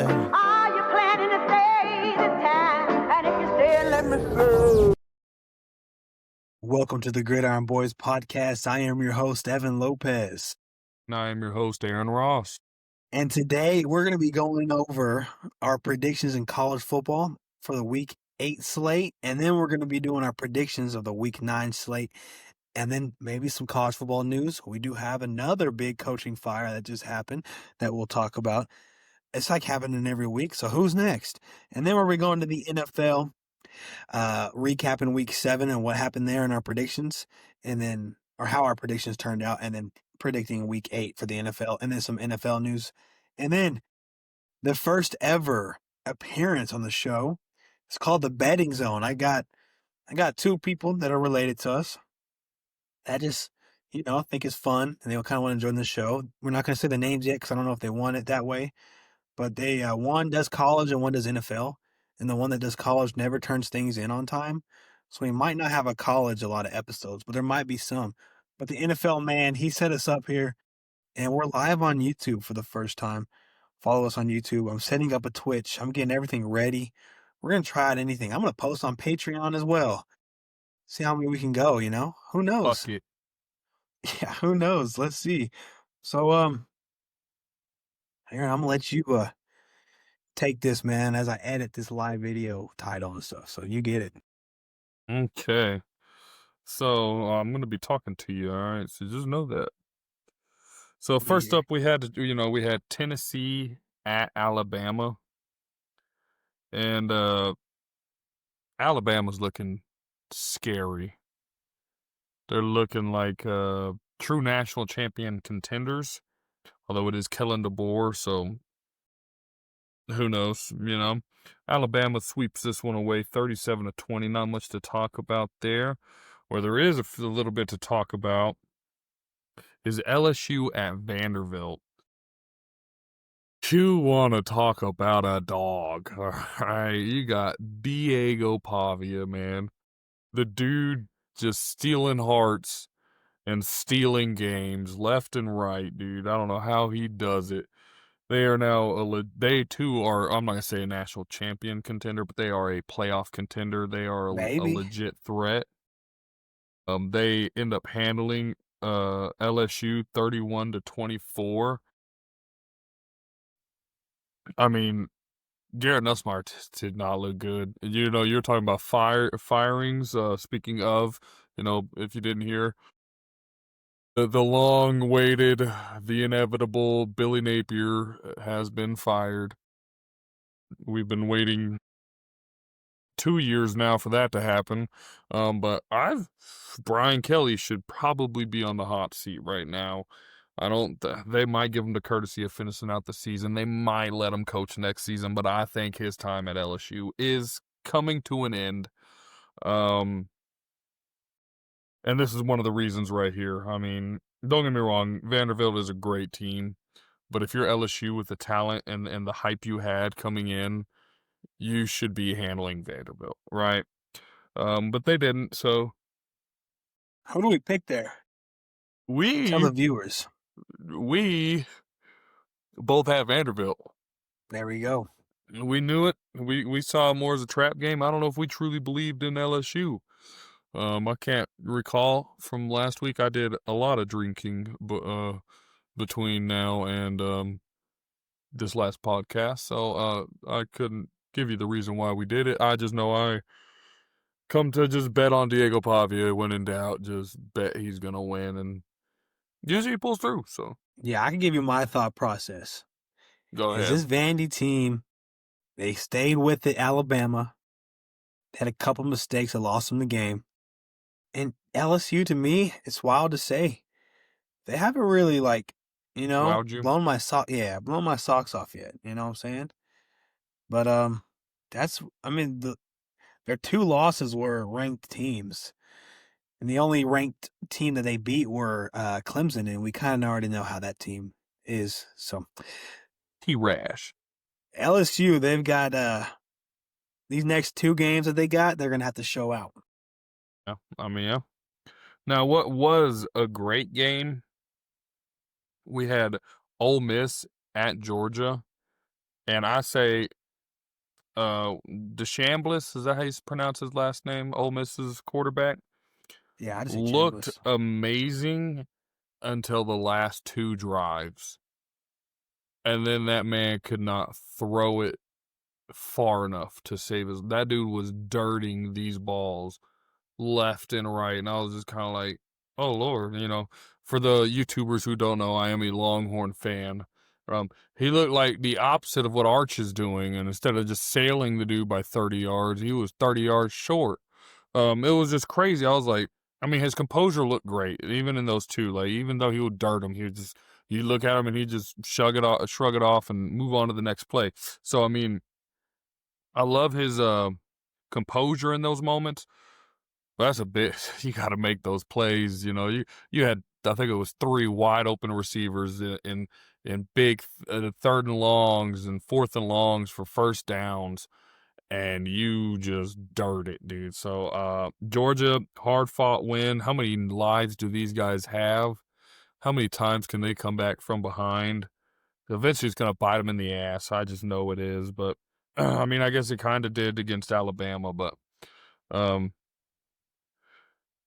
Are you planning to stay this time? And if you stay, let me stay. Welcome to the Gridiron Boys Podcast. I am your host, Evan Lopez. And I am your host, Aaryn Ross. And today we're going to be going over our predictions in college football for the Week 8 slate. And then we're going to be doing our predictions of the Week 9 slate. And then maybe some college football news. We do have another big coaching fire that just happened that we'll talk about. It's like happening every week. So who's next? And then we're going to the NFL, recapping Week 7 and what happened there in our predictions, and then or how our predictions turned out, and then predicting Week 8 for the NFL, and then some NFL news, and then the first ever appearance on the show. It's called the Betting Zone. I got two people that are related to us. I just think it's fun, and they kind of want to join the show. We're not going to say the names yet because I don't know if they want it that way, but they one does college and one does NFL. And the one that does college never turns things in on time. So we might not have a lot of episodes, but there might be some. But the NFL man, he set us up here, and we're live on YouTube for the first time. Follow us on YouTube. I'm setting up a Twitch. I'm getting everything ready. We're going to try out anything. I'm going to post on Patreon as well. See how many we can go, Who knows? Fuck it. Yeah, who knows? Let's see. So, Aaron, I'm going to let you take this, man, as I edit this live video title and stuff. So you get it. Okay. So I'm going to be talking to you, all right? So just know that. So first up, we had Tennessee at Alabama. And Alabama's looking scary. They're looking like true national champion contenders, although it is Kellen DeBoer, so who knows, Alabama sweeps this one away 37-20. Not much to talk about there. Where there is a little bit to talk about is LSU at Vanderbilt. You want to talk about a dog. All right, you got Diego Pavia, man. The dude just stealing hearts and stealing games left and right, dude. I don't know how he does it. They are now, they too are, I'm not going to say a national champion contender, but they are a playoff contender. They are a legit threat. They end up handling LSU 31-24. I mean, Garrett Nussmeier did not look good. You're talking about firings. Speaking of, if you didn't hear, the long-awaited, the inevitable Billy Napier has been fired. We've been waiting 2 years now for that to happen. But Brian Kelly should probably be on the hot seat right now. They might give him the courtesy of finishing out the season. They might let him coach next season, but I think his time at LSU is coming to an end. And this is one of the reasons right here. I mean, don't get me wrong, Vanderbilt is a great team, but if you're LSU with the talent and the hype you had coming in, you should be handling Vanderbilt, right? But they didn't, so. Who do we pick there? Tell the viewers. We both have Vanderbilt. There we go. We knew it. We saw it more as a trap game. I don't know if we truly believed in LSU. I can't recall from last week. I did a lot of drinking between now and this last podcast, so I couldn't give you the reason why we did it. I just know I come to just bet on Diego Pavia. When in doubt, just bet he's gonna win, and usually he pulls through. So yeah, I can give you my thought process. Go ahead. This Vandy team, they stayed with it. Alabama had a couple mistakes that lost them the game. And LSU, to me, it's wild to say, they haven't really blown my socks off yet. You know what I'm saying? But their two losses were ranked teams, and the only ranked team that they beat were Clemson, and we kind of already know how that team is. So, T-Rash. LSU, they've got these next two games that they got, they're gonna have to show out. Yeah. Now, what was a great game? We had Ole Miss at Georgia, And I say DeChambliss, is that how you pronounce his last name? Ole Miss's quarterback. Yeah, I just say Looked Chambliss. amazing until the last 2 drives. And then that man could not throw it far enough to save his. That dude was dirting these balls left and right. And I was just kind of like, oh, Lord, for the YouTubers who don't know, I am a Longhorn fan. He looked like the opposite of what Arch is doing. And instead of just sailing the dude by 30 yards, he was 30 yards short. It was just crazy. I was like, I mean, his composure looked great, even in those 2. Like, even though he would dirt him, you look at him and he just shrug it off, and move on to the next play. So, I mean, I love his composure in those moments. But that's a bit. You got to make those plays. You had, I think it was 3 wide open receivers in big 3rd and longs and 4th and longs for first downs. And you just dirt it, dude. So, Georgia, hard-fought win. How many lives do these guys have? How many times can they come back from behind? Eventually, it's going to bite them in the ass. I just know it is. But, I mean, I guess it kind of did against Alabama. But,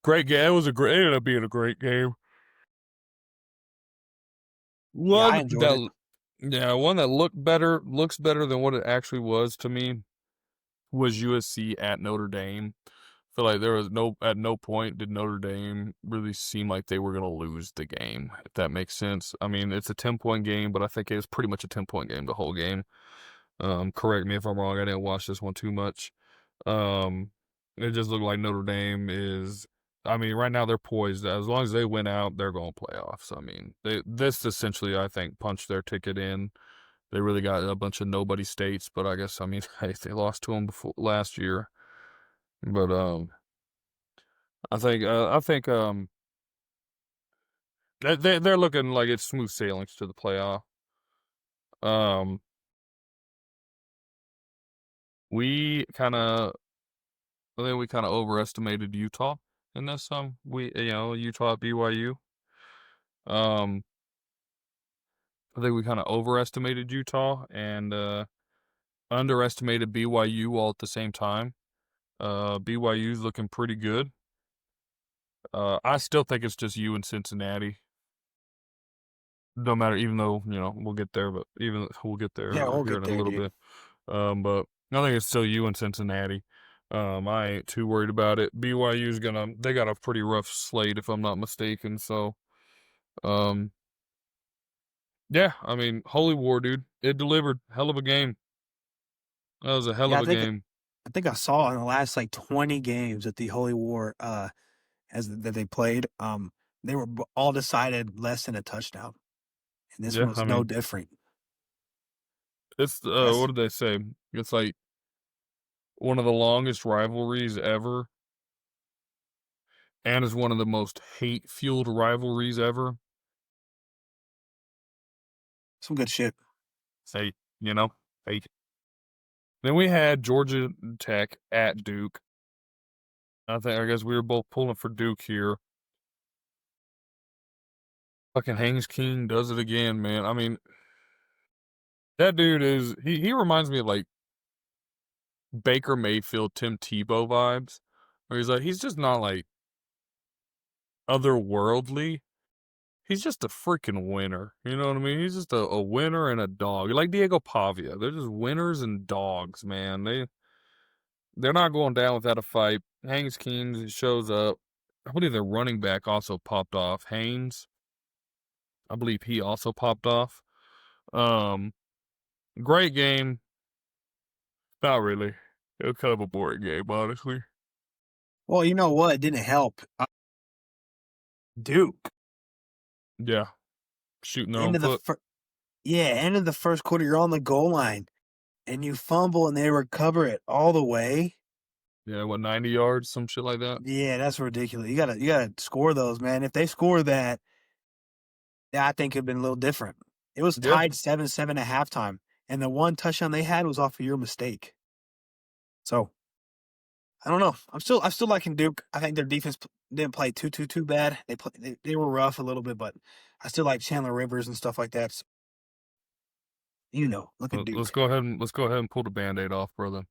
great game. It ended up being a great game. Yeah, I enjoyed it. Yeah, one that looks better than what it actually was to me was USC at Notre Dame. I feel like at no point did Notre Dame really seem like they were going to lose the game, if that makes sense. I mean, it's a 10-point game, but I think it was pretty much a 10-point game the whole game. Correct me if I'm wrong. I didn't watch this one too much. It just looked like Notre Dame is, I mean, right now they're poised. As long as they win out, they're going to playoffs. I mean, this essentially, I think, punched their ticket in. They really got a bunch of nobody states, but I guess, I mean, hey, they lost to them last year. But I think they're looking like it's smooth sailings to the playoff. We kind of, I think we kind of overestimated Utah in this. Utah BYU. I think we kind of overestimated Utah and underestimated BYU all at the same time. BYU's looking pretty good. I still think it's just you and Cincinnati. No matter, even though, we'll get there, but we'll get there Yeah, we'll here get in a there, little dude. bit. But I think it's still you and Cincinnati. I ain't too worried about it. BYU's they got a pretty rough slate if I'm not mistaken. So, yeah, I mean, Holy War, dude. It delivered. Hell of a game. That was a hell Yeah, of a game. I think I saw in the last 20 games that the Holy War that they played, they were all decided less than a touchdown. And this one Yeah, was I no mean, different. it's That's what did they say? It's like one of the longest rivalries ever, and is one of the most hate-fueled rivalries ever. some good shit. Say, hate. Then we had Georgia Tech at Duke. I guess we were both pulling for Duke here. Fucking Haynes King does it again, man. I mean, that dude he reminds me of like Baker Mayfield, Tim Tebow vibes. Where he's just not like otherworldly. He's just a freaking winner. You know what I mean? He's just a winner and a dog. Like Diego Pavia. They're just winners and dogs, man. They're not going down without a fight. Haynes King shows up. I believe their running back also popped off. Haynes. I believe he also popped off. Great game. Not really. It was kind of a boring game, honestly. Well, you know what? It didn't help. Duke. Yeah. Shooting their own End of the foot. end of the first quarter, you're on the goal line and you fumble and they recover it all the way. Yeah, 90 yards, some shit like that? Yeah, that's ridiculous. You gotta score those, man. If they score that, yeah, I think it'd been a little different. It was Yeah. tied 7-7 at halftime, and the one touchdown they had was off of your mistake. So I don't know. I'm still liking Duke. I think their defense didn't play too bad. They were rough a little bit, but I still like Chandler Rivers and stuff like that. So Look at Duke. Let's go ahead and pull the Band-Aid off, brother.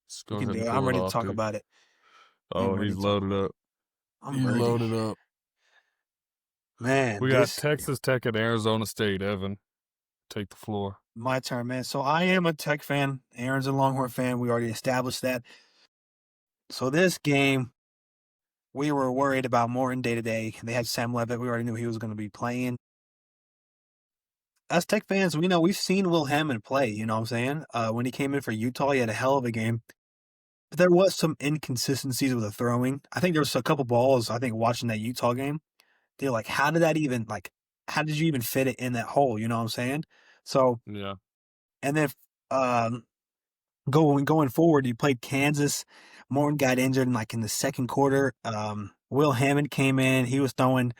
Let's go You can ahead do and it. pull I'm it ready to off, talk dude. about it. Oh, he's loaded up. I'm He's ready. loaded up. Man, We got Texas Tech and Arizona State. Evan, take the floor. My turn, man. So I am a Tech fan. Aaron's a Longhorn fan. We already established that. So this game, we were worried about Morton day-to-day. They had Sam Levitt. We already knew he was going to be playing. As Tech fans, we've seen Will Hammond play, you know what I'm saying? When he came in for Utah, he had a hell of a game. But there was some inconsistencies with the throwing. I think there was a couple balls, watching that Utah game. They're like, how did you even fit it in that hole? You know what I'm saying? So, Yeah. and then going forward, you played Kansas. Morton got injured in the second quarter. Will Hammond came in. He was throwing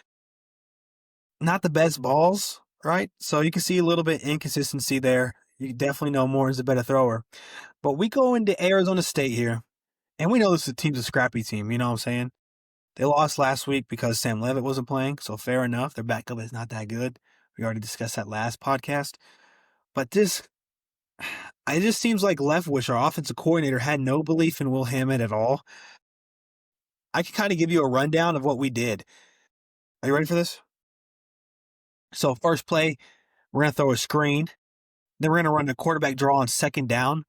not the best balls, right? So you can see a little bit inconsistency there. You definitely know Morton's a better thrower. But we go into Arizona State here, and we know this team's a scrappy team. You know what I'm saying? They lost last week because Sam Levitt wasn't playing, so fair enough. Their backup is not that good. We already discussed that last podcast. But it just seems like Leftwich, our offensive coordinator, had no belief in Will Hammond at all. I can kind of give you a rundown of what we did. Are you ready for this? So first play, we're going to throw a screen. Then we're going to run a quarterback draw on second down.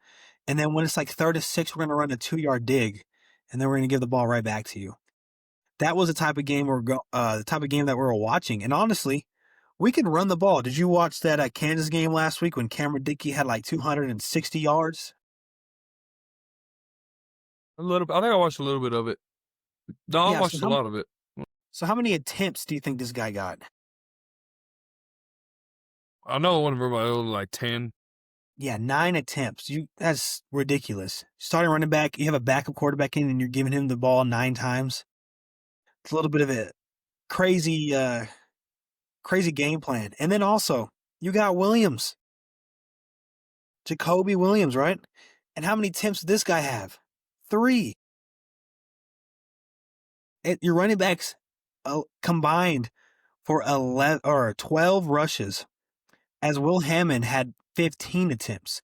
And then when it's like 3rd and 6, we're going to run a 2-yard dig. And then we're going to give the ball right back to you. That was the type of game that we were watching. And honestly, we can run the ball. Did you watch that Kansas game last week when Cameron Dickey had like 260 yards? A little bit. I think I watched a little bit of it. No, I watched a lot of it. So how many attempts do you think this guy got? I know one of them like 10. Yeah, 9 attempts. That's ridiculous. Starting running back, you have a backup quarterback in, and you're giving him the ball 9 times. It's a little bit of a crazy game plan. And then also, you got Williams. Jacoby Williams, right? And how many attempts did this guy have? 3. Your running backs combined for 12 rushes, as Will Hammond had 15 attempts.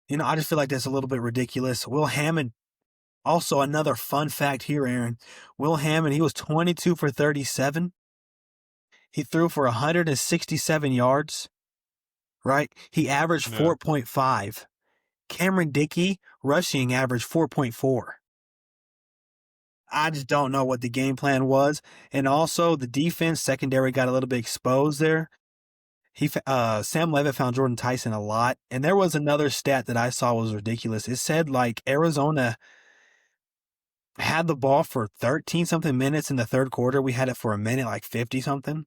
I just feel like that's a little bit ridiculous. Will Hammond, also another fun fact here, Aaron. Will Hammond, he was 22 for 37. He threw for 167 yards, right? He averaged 4.5. Cameron Dickey, rushing, averaged 4.4. I just don't know what the game plan was. And also, the defense secondary got a little bit exposed there. Sam Levitt found Jordan Tyson a lot. And there was another stat that I saw was ridiculous. It said Arizona had the ball for 13-something minutes in the third quarter. We had it for a minute, 50-something.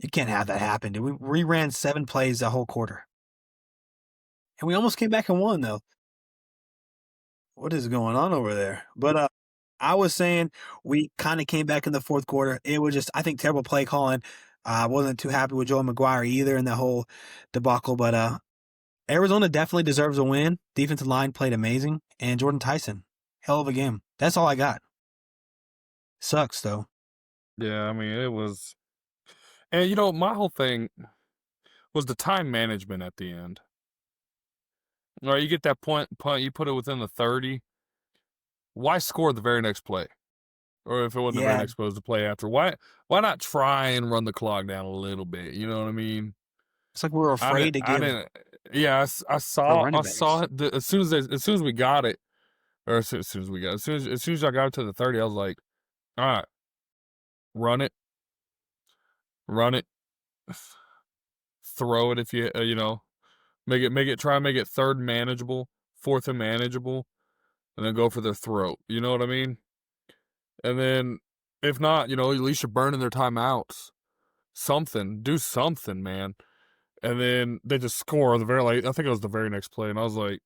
You can't have that happen, dude. We ran 7 plays the whole quarter. And we almost came back and won, though. What is going on over there? But I was saying we kind of came back in the fourth quarter. It was just, I think, terrible play calling. I wasn't too happy with Joel McGuire either in that whole debacle. But Arizona definitely deserves a win. Defensive line played amazing. And Jordan Tyson, hell of a game. That's all I got. Sucks, though. Yeah, I mean, it was... And, my whole thing was the time management at the end. All right, you get that punt, you put it within the 30. Why score the very next play? Or if it wasn't the very next play, it was the play after. Why not try and run the clock down a little bit? You know what I mean? It's like we were afraid to give. Yeah, I saw it as soon as we got it, or as soon as I got it to the 30, I was like, all right, run it, throw it if you try and make it third manageable, fourth and manageable, and then go for their throat. You know what I mean? And then, if not, at least you're burning their timeouts. Do something, man. And then they just score I think it was the very next play, and I was like,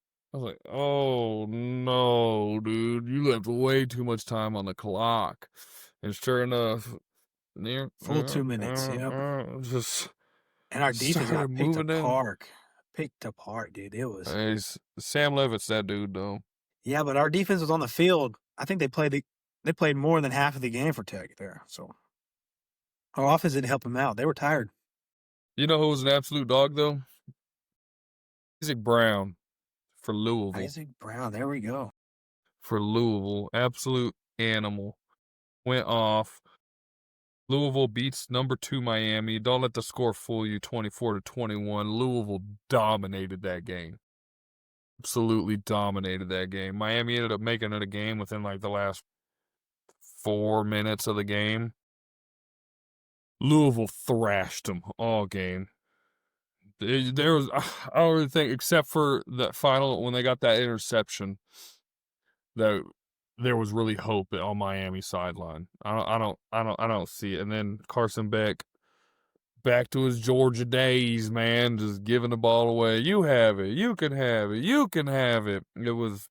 oh no, dude, you left way too much time on the clock. And sure enough, full 2 minutes, and our defense got picked apart, dude. It was Sam Levitt's that dude, though. Yeah, but our defense was on the field. I think they played more than half of the game for Tech there. So our offense didn't help them out. They were tired. You know who was an absolute dog, though? Isaac Brown for Louisville. Isaac Brown. There we go. For Louisville. Absolute animal. Went off. Louisville beats number 2 Miami. Don't let the score fool you, 24-21. Louisville dominated that game. Absolutely dominated that game. Miami ended up making it a game within like the last 4 minutes of the game. Louisville thrashed them all game. There was, I don't really think, except for that final when they got that interception, that there was really hope on Miami's sideline. I don't see it. And then Carson Beck, back to his Georgia days, man, just giving the ball away. You have it. You can have it. You can have it. It's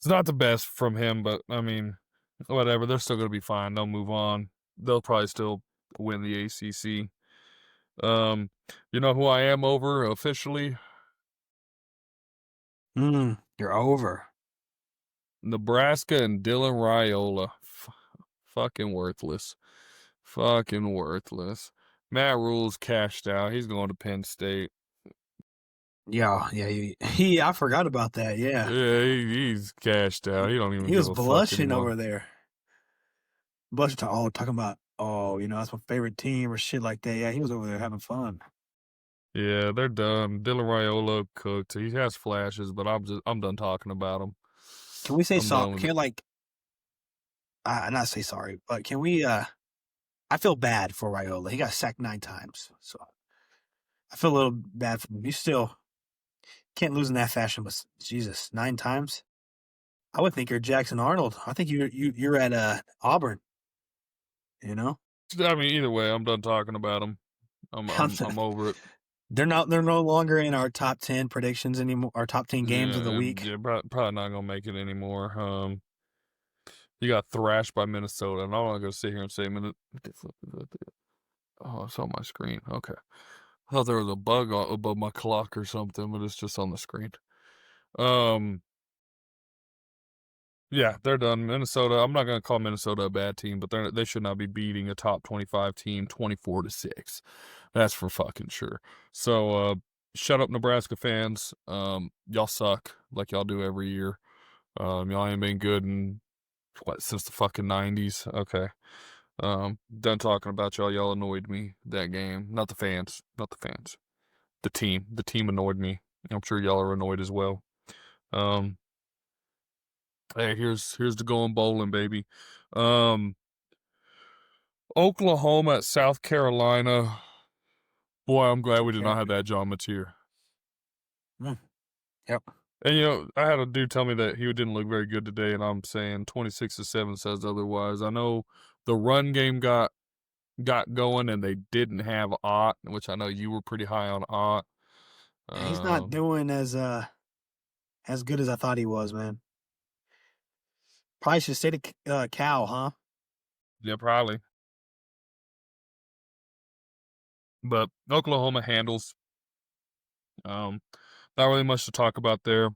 not the best from him, but I mean, whatever. They're still going to be fine. They'll move on. They'll probably still win the ACC. You know who I am over officially? You're over. Nebraska and Dylan Raiola. Fucking worthless. Fucking worthless. Matt Rule's cashed out. He's going to Penn State. Yeah. I forgot about that. Yeah. Yeah, he's cashed out. He don't even. He was give a fuck blushing anymore. over there. Blushing talking about, that's my favorite team or shit like that. Yeah, he was over there having fun. Yeah, they're done. Dylan Raiola cooked. He has flashes, but I'm done talking about him. Can we say sorry? Not say sorry, but can we? I feel bad for Raiola. He got sacked 9 times, so I feel a little bad for him. You still can't lose in that fashion, but Jesus, 9 times. I would think you're Jackson Arnold. I think you're at Auburn. You know. I mean, either way, I'm done talking about him. I'm over it. They're no longer in our top 10 predictions anymore. Our top 10 games of the week. Yeah, probably not gonna make it anymore. You got thrashed by Minnesota, and I'm not gonna sit here and say oh, it's on my screen. Okay, I thought there was a bug above my clock or something, but it's just on the screen. Yeah, they're done. Minnesota. I'm not gonna call Minnesota a bad team, but they should not be beating a top 25 team 24-6. That's for fucking sure. So, shut up, Nebraska fans. Y'all suck like y'all do every year. Y'all ain't been good since the fucking 90s. Okay. Done talking about y'all. Y'all annoyed me that game. Not the fans. The team. The team annoyed me. I'm sure y'all are annoyed as well. Hey, here's the going bowling, baby. Oklahoma at South Carolina. Boy, I'm glad we did not have that John Mateer. Yep. And, I had a dude tell me that he didn't look very good today, and I'm saying 26-7 says otherwise. I know the run game got going, and they didn't have Ott, which I know you were pretty high on Ott. He's not doing as good as I thought he was, man. Probably should stay to Cal, huh? Yeah, probably. But Oklahoma handles. Not really much to talk about there.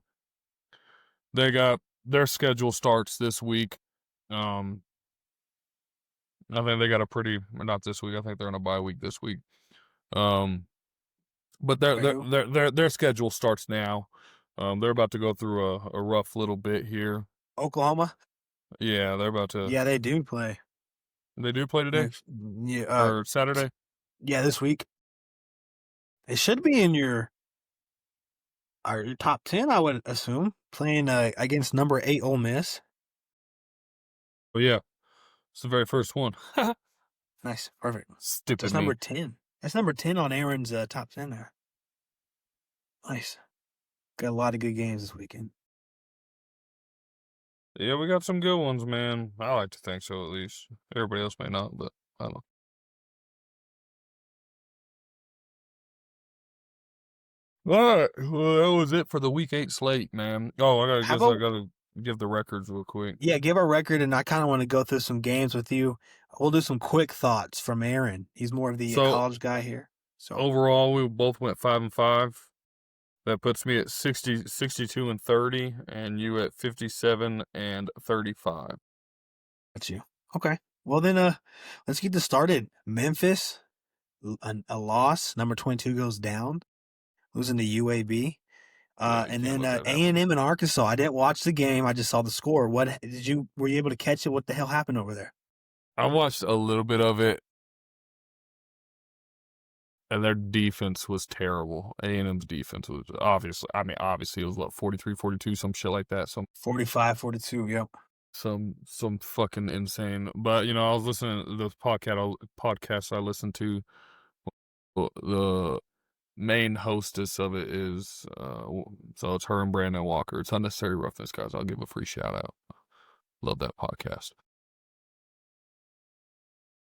They got their schedule starts this week. I think they got not this week. I think they're on a bye week this week. But their schedule starts now. They're about to go through a rough little bit here. Oklahoma? Yeah, they're about to. Yeah, they do play. They do play today? Yeah. Or Saturday? Yeah, this week. They should be in your top 10, I would assume, playing against number 8 Ole Miss. Oh, yeah. It's the very first one. Nice. Perfect. Stupid. That's number 10. That's number 10 on Aaryn's top 10 there. Nice. Got a lot of good games this weekend. Yeah, we got some good ones, man. I like to think so, at least. Everybody else may not, but I don't know. All right, well, that was it for the Week 8 slate, man. Oh, I gotta give the records real quick. Yeah, give our record, and I kind of want to go through some games with you. We'll do some quick thoughts from Aaryn. He's more of the college guy here. So overall, we both went 5-5. That puts me at 62-30, and you at 57-35. That's you. Okay. Well, then, let's get this started. Memphis, a loss. Number 22 goes down. losing to UAB. Yeah, you And can't then let that happen. A&M in Arkansas. I didn't watch the game. I just saw the score. Were you able to catch it? What the hell happened over there? I watched a little bit of it, and their defense was terrible. A&M's defense was obviously it was 43-42, some shit like that. 45-42, yep. Some fucking insane. But I was listening to the podcast I listened to. The main hostess of it is so it's her and Brandon Walker. It's Unnecessary Roughness, guys. I'll give a free shout out. Love that podcast.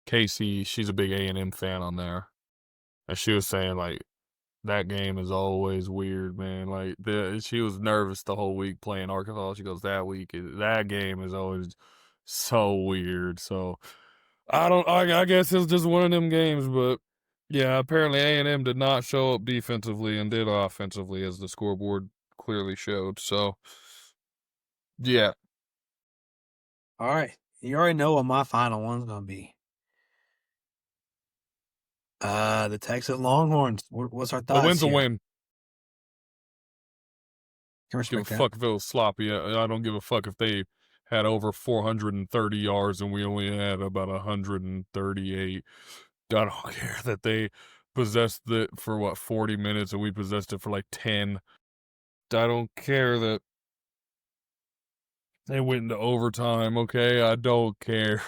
Casey, she's a big A&M fan on there, and she was saying like that game is always weird, man. Like she was nervous the whole week playing Arkansas. She goes, that game is always so weird. So I guess it's just one of them games, but yeah, apparently A&M did not show up defensively and did offensively, as the scoreboard clearly showed. So yeah. All right. You already know what my final one's going to be. The Texas Longhorns. What's our thoughts? A win's here? a win. Can Give a fuck if it was sloppy. I don't give a fuck if they had over 430 yards and we only had about 138. I don't care that they possessed it for 40 minutes and we possessed it for like 10. I don't care that they went into overtime, okay? I don't care.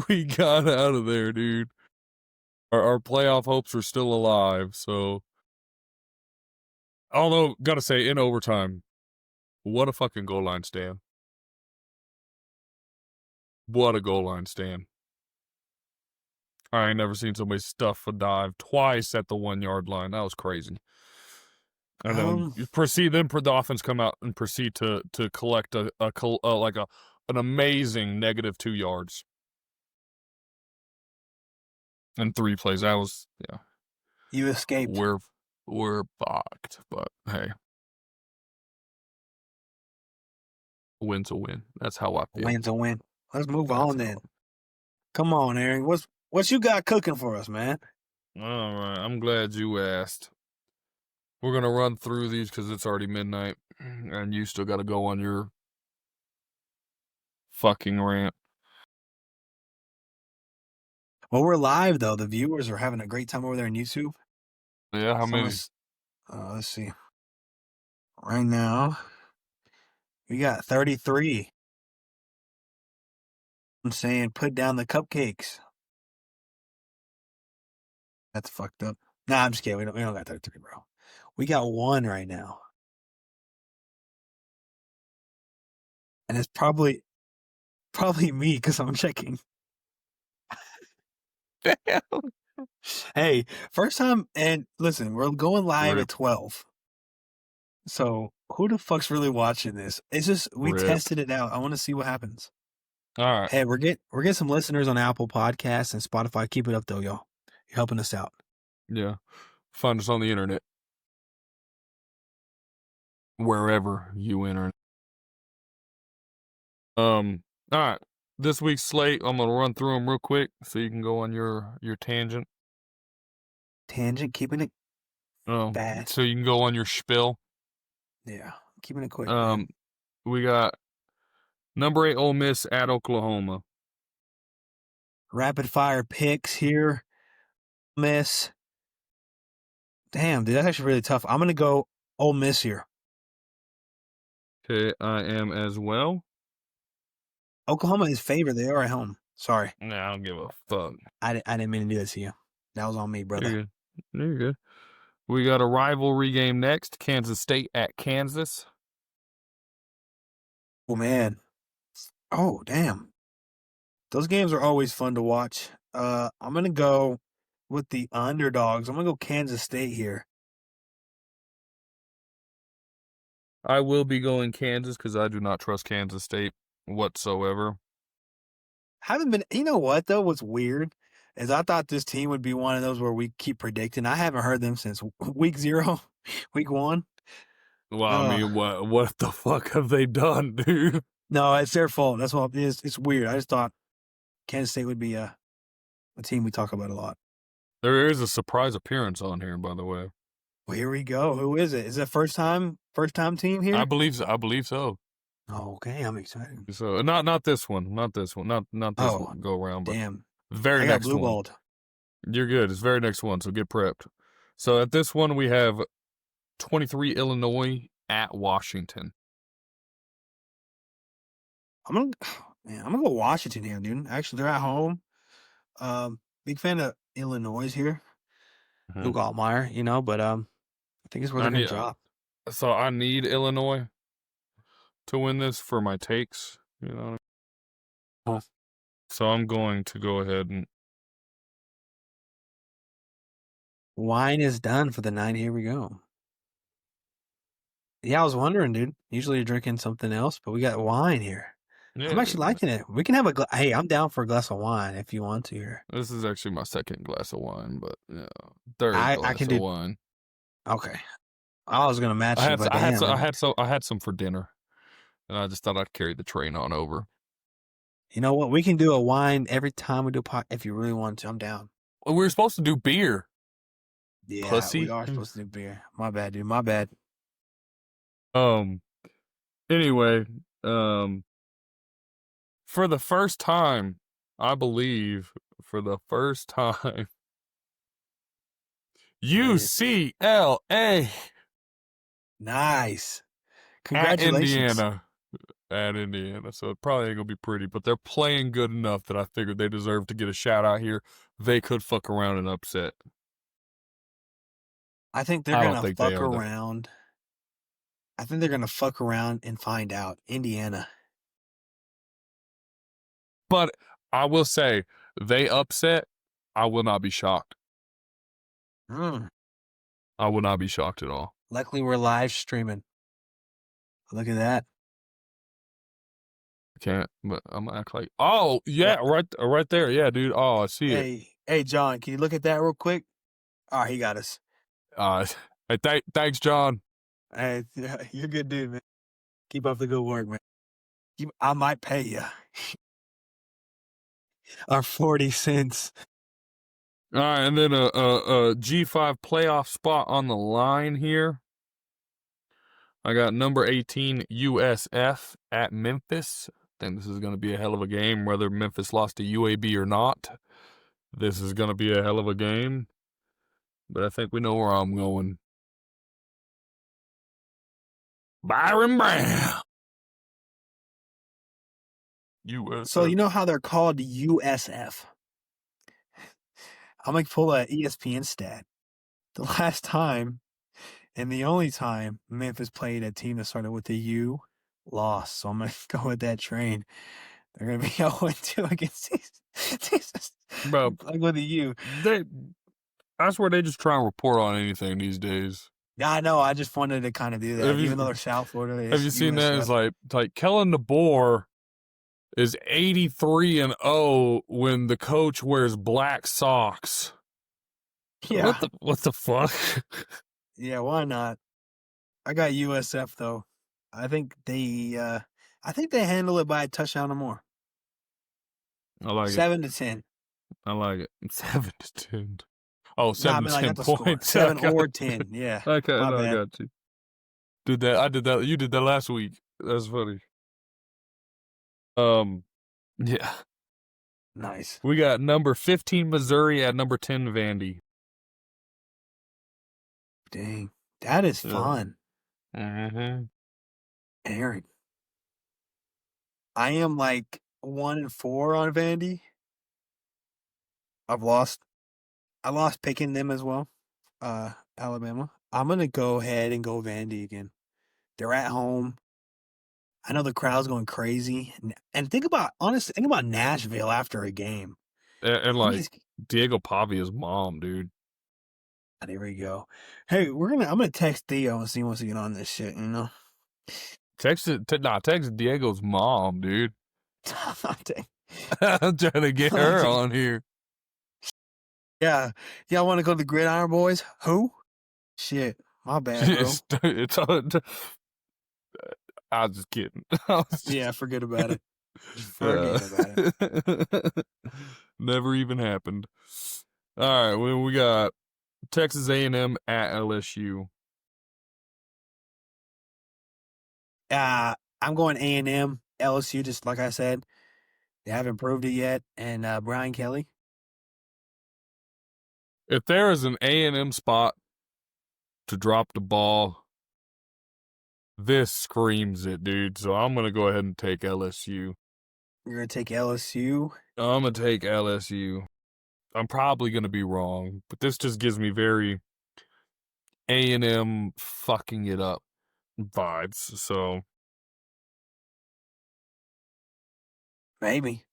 We got out of there, dude. Our playoff hopes are still alive, so. Although, gotta say, in overtime, what a fucking goal line stand. What a goal line stand. I ain't never seen somebody stuff a dive twice at the 1 yard line. That was crazy. And then the offense come out and proceed to collect an amazing negative 2 yards. And 3 plays. That was, yeah. You escaped. We're fucked, but hey. A win's a win. That's how I feel. A win's a win. Let's move on then. Come on, Aaryn. What you got cooking for us, man? All right. I'm glad you asked. We're going to run through these because it's already midnight, and you still got to go on your fucking rant. Well, we're live, though. The viewers are having a great time over there on YouTube. Yeah, how many? Let's see. Right now, we got 33. I'm saying put down the cupcakes. That's fucked up. Nah, I'm just kidding. We don't got 33, bro. We got 1 right now. And it's probably me because I'm checking. Damn. Hey, first time, and listen, we're going live at 12. So who the fuck's really watching this? It's just we tested it out. I want to see what happens. All right. Hey, we're getting some listeners on Apple Podcasts and Spotify. Keep it up though, y'all. You're helping us out. Yeah. Find us on the internet. Wherever you enter. All right. This week's slate, I'm gonna run through them real quick so you can go on your tangent. Tangent, keeping it fast. So you can go on your spiel. Yeah, keeping it quick. We got number 8 Ole Miss at Oklahoma. Rapid fire picks here. Miss. Damn, dude, that's actually really tough. I'm gonna go Ole Miss here. Okay, I am as well. Oklahoma is favored. They are at home. Sorry. Nah, I don't give a fuck. I didn't mean to do that to you. That was on me, brother. You're good. We got a rivalry game next. Kansas State at Kansas. Oh, man. Oh, damn. Those games are always fun to watch. I'm going to go with the underdogs. I'm going to go Kansas State here. I will be going Kansas because I do not trust Kansas State whatsoever. You know what, though? What's weird is I thought this team would be one of those where we keep predicting. I haven't heard them since week 0, week 1. Well, I mean, what the fuck have they done, dude? No, it's their fault. That's what it is. It's weird. I just thought Kansas State would be a team we talk about a lot. There is a surprise appearance on here, by the way. Well, here we go. Who is it? Is it first time team here? I believe so. Oh, okay, I'm excited. So not this one, not this one, not this one go around, but Damn. the very I got next blue one. balled. You're good. It's the very next one, so get prepped. So at this one we have 23 Illinois at Washington. I'm gonna go Washington here, dude. Actually, they're at home. Big fan of Illinois here. Luke Altmaier, but I think it's where they're gonna drop. So I need Illinois to win this for my takes, So I'm going to go ahead and Wine is done for the night. Here we go. Yeah, I was wondering, dude. Usually you're drinking something else, but we got wine here. Yeah, I'm actually liking it. We can have hey, I'm down for a glass of wine if you want to here. This is actually my second glass of wine, but third glass of wine. Okay. I was gonna match you, but I had some for dinner, and I just thought I'd carry the train on over. You know what? We can do a wine every time we do if you really want to. I'm down. Well, we were supposed to do beer. Yeah, Pussy. We are supposed to do beer. My bad, dude. My bad. Anyway, for the first time, I believe, UCLA. Nice. Congratulations. At Indiana. So it probably ain't going to be pretty, but they're playing good enough that I figured they deserve to get a shout out here. They could fuck around and upset. I think they're going to fuck around. I think they're going to fuck around and find out. Indiana. But I will say, they upset, I will not be shocked. I will not be shocked at all. Luckily, we're live streaming. Look at that. I can't, but I'm going to act like, oh, yeah, right there. Yeah, dude. Oh, I see it. Hey, John, can you look at that real quick? Oh, he got us. Hey, thanks, John. Hey, you're a good dude, man. Keep up the good work, man. I might pay you. Our 40 cents. All right, and then a G5 playoff spot on the line here. I got number 18 USF at Memphis. I think this is going to be a hell of a game, whether Memphis lost to UAB or not. This is going to be a hell of a game. But I think we know where I'm going. Byron Brown. USF. So you know how they're called USF? I'm going to pull an ESPN stat. The last time and the only time Memphis played a team that started with a U, lost. So I'm going to go with that train. They're going to be 0-2 against these. Bro, like with a U. I swear they just try and report on anything these days. Yeah, I know. I just wanted to kind of do that. Even though they're South Florida. Have you seen that? It's like Kellen DeBoer is 83-0 when the coach wears black socks. Yeah. What the fuck? Yeah, why not? I got USF though. I think they handle it by a touchdown or more. I like 7-10. I like it. 7-10. Oh, 7 to 10 points. 7 or 10. Yeah. Okay, I got you. I did that. You did that last week. That's funny. Yeah. Nice. We got number 15 Missouri at number 10 Vandy. Dang. That is fun. Mm-hmm. Aaryn. I am like 1-4 on Vandy. I lost picking them as well. Alabama. I'm gonna go ahead and go Vandy again. They're at home. I know the crowd's going crazy. And think about Nashville after a game. And like Diego Pavia's mom, dude. There we go. Hey, I'm gonna text Theo and see once he get on this shit, Text Diego's mom, dude. I'm trying to get her on here. Yeah. I want to go to the Gridiron Boys? Who? Shit. My bad, bro. I was just kidding. Yeah, forget about it. Forget about it. Never even happened. All right, we got Texas A&M at LSU. I'm going A&M, LSU, just like I said. They haven't proved it yet. And Brian Kelly. If there is an A&M spot to drop the ball, this screams it, dude. So I'm going to go ahead and take LSU. You're going to take LSU? I'm going to take LSU. I'm probably going to be wrong, but this just gives me very A&M fucking it up vibes. So Maybe.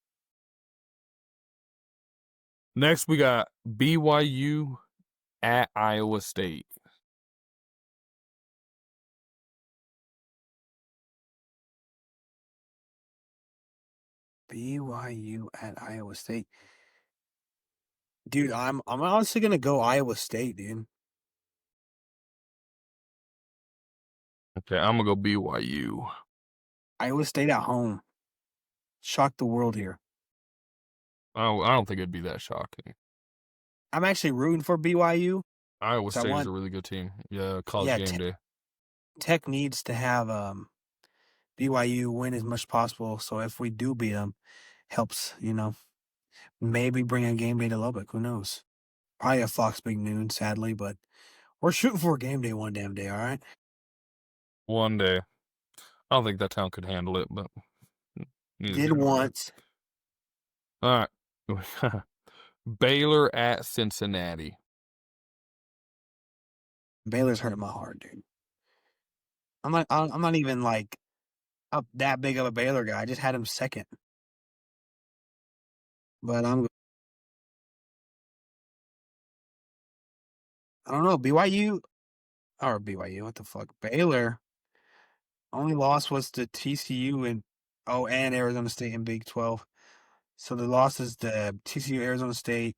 next we got BYU at Iowa State. BYU at Iowa State. Dude, I'm honestly gonna go Iowa State, dude. Okay, I'm gonna go BYU. Iowa State at home. Shock the world here. I don't think it'd be that shocking. I'm actually rooting for BYU. Iowa State is a really good team. Yeah, college game day. Tech needs to have BYU win as much as possible. So if we do beat them, helps, maybe bring a game day to Lubbock. Who knows? Probably a Fox Big Noon, sadly, but we're shooting for a game day one damn day, all right? One day. I don't think that town could handle it, but did once. All right. Baylor at Cincinnati. Baylor's hurting my heart, dude. I'm not even like up that big of a Baylor guy. I just had him second. But I don't know, BYU, what the fuck? Baylor only loss was to TCU and Arizona State in Big 12. So the losses to TCU, Arizona State.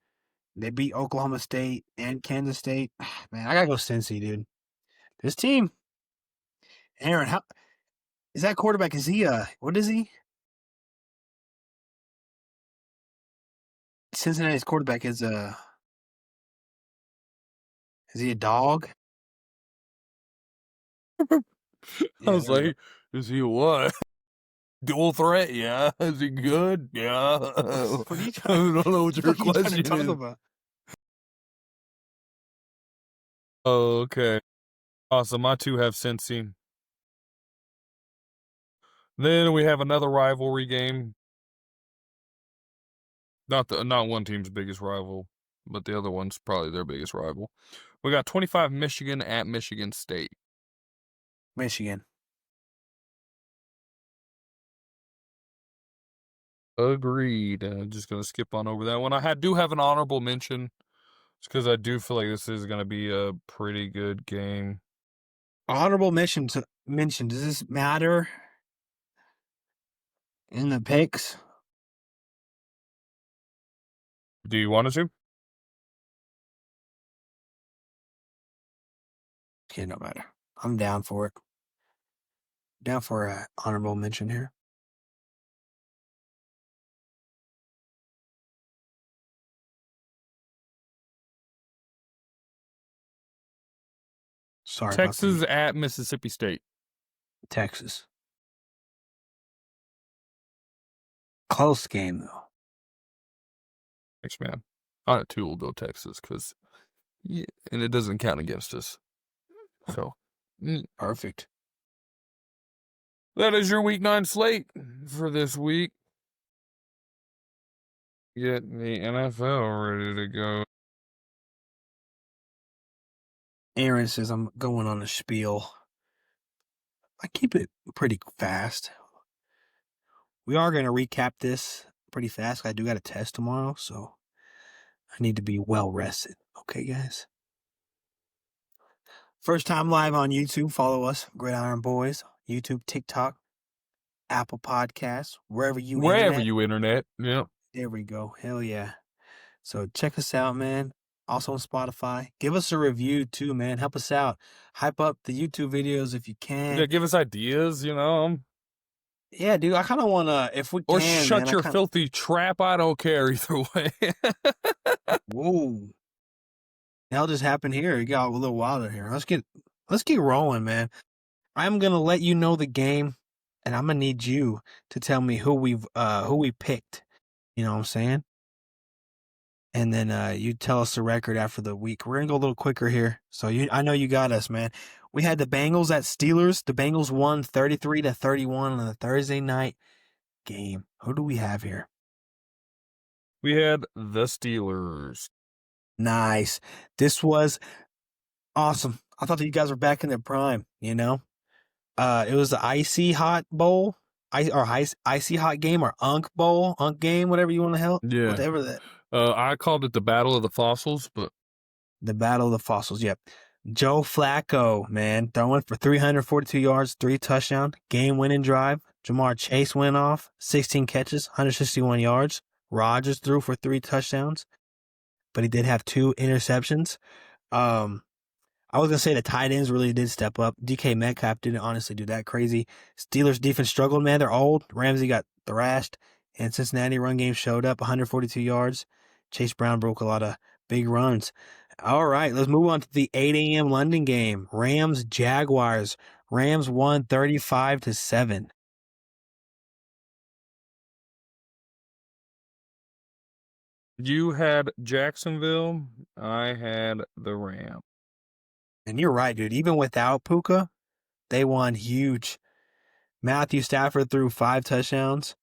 They beat Oklahoma State and Kansas State. Man, I gotta go Cincy, dude. This team, Aaryn, how is that quarterback? Is he what is he? Cincinnati's quarterback is he a dog? I was like, is he what? Dual threat? Yeah. Is he good? Yeah. What are you I don't know what your question is. About? Oh, okay. Awesome. My two have Cincy. Then we have another rivalry game. Not one team's biggest rival, but the other one's probably their biggest rival. We got 25 Michigan at Michigan State. Michigan. Agreed. Just going to skip on over that one. I do have an honorable mention. It's because I do feel like this is going to be a pretty good game. Honorable mention. Does this matter in the picks? Do you want to? Okay, no matter. I'm down for it. Down for an honorable mention here. Sorry. Texas at Mississippi State. Texas. Close game, though. Thanks, man. I too will go Texas because, and it doesn't count against us. So, perfect. That is your week 9 slate for this week. Get the NFL ready to go. Aaryn says I'm going on a spiel. I keep it pretty fast. We are going to recap this pretty fast. I do got a test tomorrow, so I need to be well rested. Okay, guys? First time live on YouTube, follow us, Gridiron Boys, YouTube, TikTok, Apple Podcasts, wherever you internet. Yep. There we go. Hell yeah. So check us out, man. Also on Spotify. Give us a review too, man. Help us out. Hype up the YouTube videos if you can. Yeah, give us ideas, Yeah, dude. I kind of want to, if we can. Or shut your filthy trap. I don't care either way. Whoa. hell just happened here? It got a little wilder here. Let's get rolling, man. I'm gonna let you know the game, and I'm gonna need you to tell me who we picked. You know what I'm saying? And then you tell us the record after the week. We're gonna go a little quicker here. So I know you got us, man. We had the Bengals at Steelers. The Bengals won 33-31 on the Thursday night game. Who do we have here? We had the Steelers. Nice. This was awesome. I thought that you guys were back in their prime, you know? It was the Icy Hot Bowl, Icy Hot Game, or Unk Bowl, Unk Game, whatever you want to help. Yeah. Whatever that. I called it the Battle of the Fossils, but The Battle of the Fossils, yep. Joe Flacco, man, throwing for 342 yards, 3 touchdowns, game-winning drive. Jamar Chase went off, 16 catches, 161 yards. Rodgers threw for 3 touchdowns, but he did have 2 interceptions. I was going to say the tight ends really did step up. DK Metcalf didn't honestly do that crazy. Steelers defense struggled, man. They're old. Ramsey got thrashed, and Cincinnati run game showed up, 142 yards. Chase Brown broke a lot of big runs. All right, let's move on to the 8 a.m. London game. Rams-Jaguars. Rams won 35-7. you had Jacksonville. I had the Rams. And you're right, dude. Even without Puka, they won huge. Matthew Stafford threw 5 touchdowns.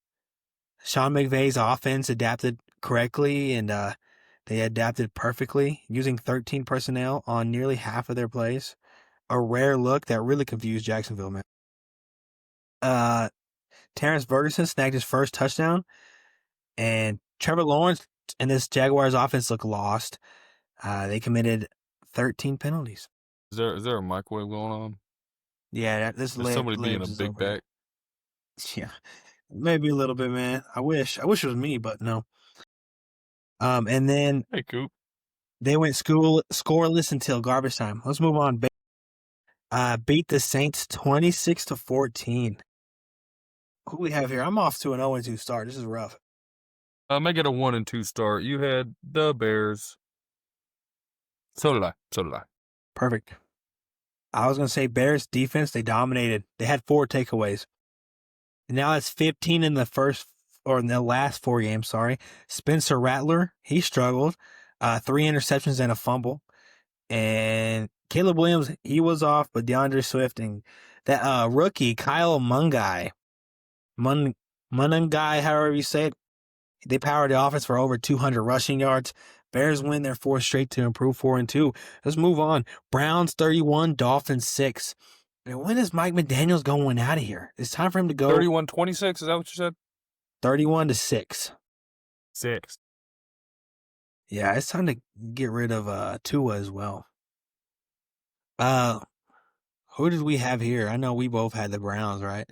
Sean McVay's offense adapted correctly, and they adapted perfectly, using 13 personnel on nearly half of their plays. A rare look that really confused Jacksonville, man. Terrence Ferguson snagged his first touchdown, and Trevor Lawrence and this Jaguars offense look lost. They committed 13 penalties. Is there a microwave going on? Yeah, this Is somebody being a big back? Yeah, maybe a little bit, man. I wish it was me, but no. And then Hey, Coop. they went scoreless until garbage time. Let's move on. Beat the Saints 26-14. Who we have here? I'm off to an 0-2 start. This is rough. Make it a 1-2 start. You had the Bears. So did I. Perfect. I was going to say Bears defense, they dominated. They had 4 takeaways. And now that's 15 in the last 4 games, sorry. Spencer Rattler, he struggled. 3 interceptions and a fumble. And Caleb Williams, he was off, but DeAndre Swift and that rookie, Kyle Mungai, however you say it, they powered the offense for over 200 rushing yards. Bears win their 4th straight to improve 4-2. Let's move on. Browns 31, Dolphins 6. And when is Mike McDaniels going out of here? It's time for him to go. 31-26, is that what you said? 31-6. 6. Yeah, it's time to get rid of Tua as well. Who did we have here? I know we both had the Browns, right?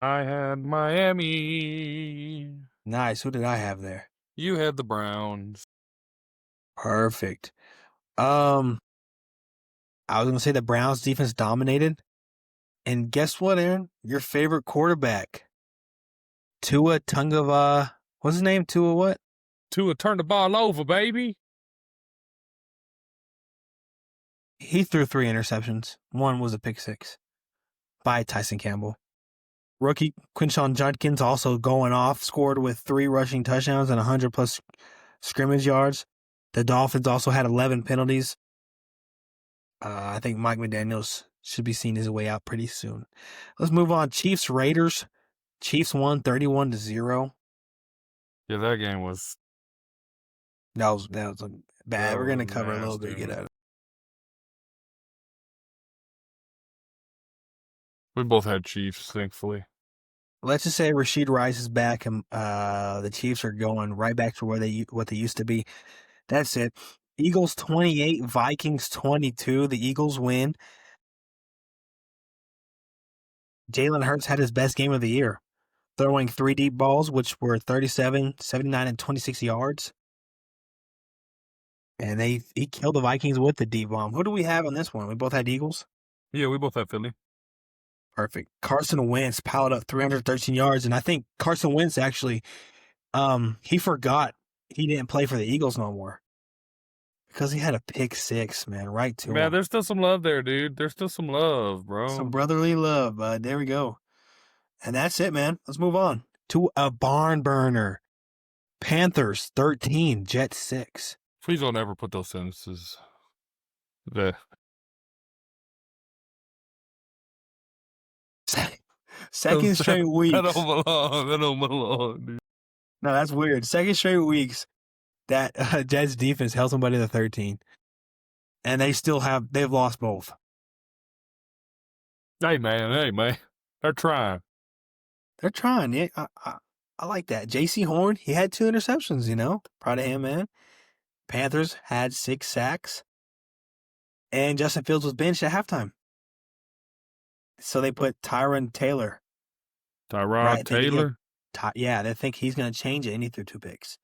I had Miami. Nice. Who did I have there? You had the Browns. Perfect. I was gonna say the Browns defense dominated. And guess what, Aaryn? Your favorite quarterback. Tua Tungava. What's his name? Tua what? Tua turned the ball over, baby. He threw 3 interceptions. 1 was a pick 6 by Tyson Campbell. Rookie Quinshon Judkins also going off, scored with 3 rushing touchdowns and 100+ scrimmage yards. The Dolphins also had 11 penalties. I think Mike McDaniels should be seeing his way out pretty soon. Let's move on. Chiefs Raiders. Chiefs won 31-0. Yeah, that game was. That was bad. That We're gonna was cover a little bit. nasty. Get out of it. We both had Chiefs, thankfully. Let's just say Rashid Rice is back, and the Chiefs are going right back to what they used to be. That's it. Eagles 28, Vikings 22. The Eagles win. Jalen Hurts had his best game of the year, throwing 3 deep balls, which were 37, 79, and 26 yards. And he killed the Vikings with the deep bomb. Who do we have on this one? We both had Eagles? Yeah, we both had Philly. Perfect. Carson Wentz piled up 313 yards, and I think Carson Wentz actually, he forgot he didn't play for the Eagles no more. Because he had a pick six, man, right to Man, him. there's still some love there, dude. There's still some love, bro. Some brotherly love, bud. There we go. And that's it, man. Let's move on to a barn burner. Panthers 13, Jets 6. Please don't ever put those sentences there. Second straight weeks. That don't belong. That don't belong, dude. No, that's weird. Second straight weeks that Jets defense held somebody to 13. And they've lost both. Hey, man. They're trying. They're trying. Yeah, I like that. J.C. Horn, he had 2 interceptions, Proud of him, man. Panthers had 6 sacks. And Justin Fields was benched at halftime. So they put Tyrod Taylor. Tyrod Taylor? Yeah, they think he's going to change it, and he threw 2 picks.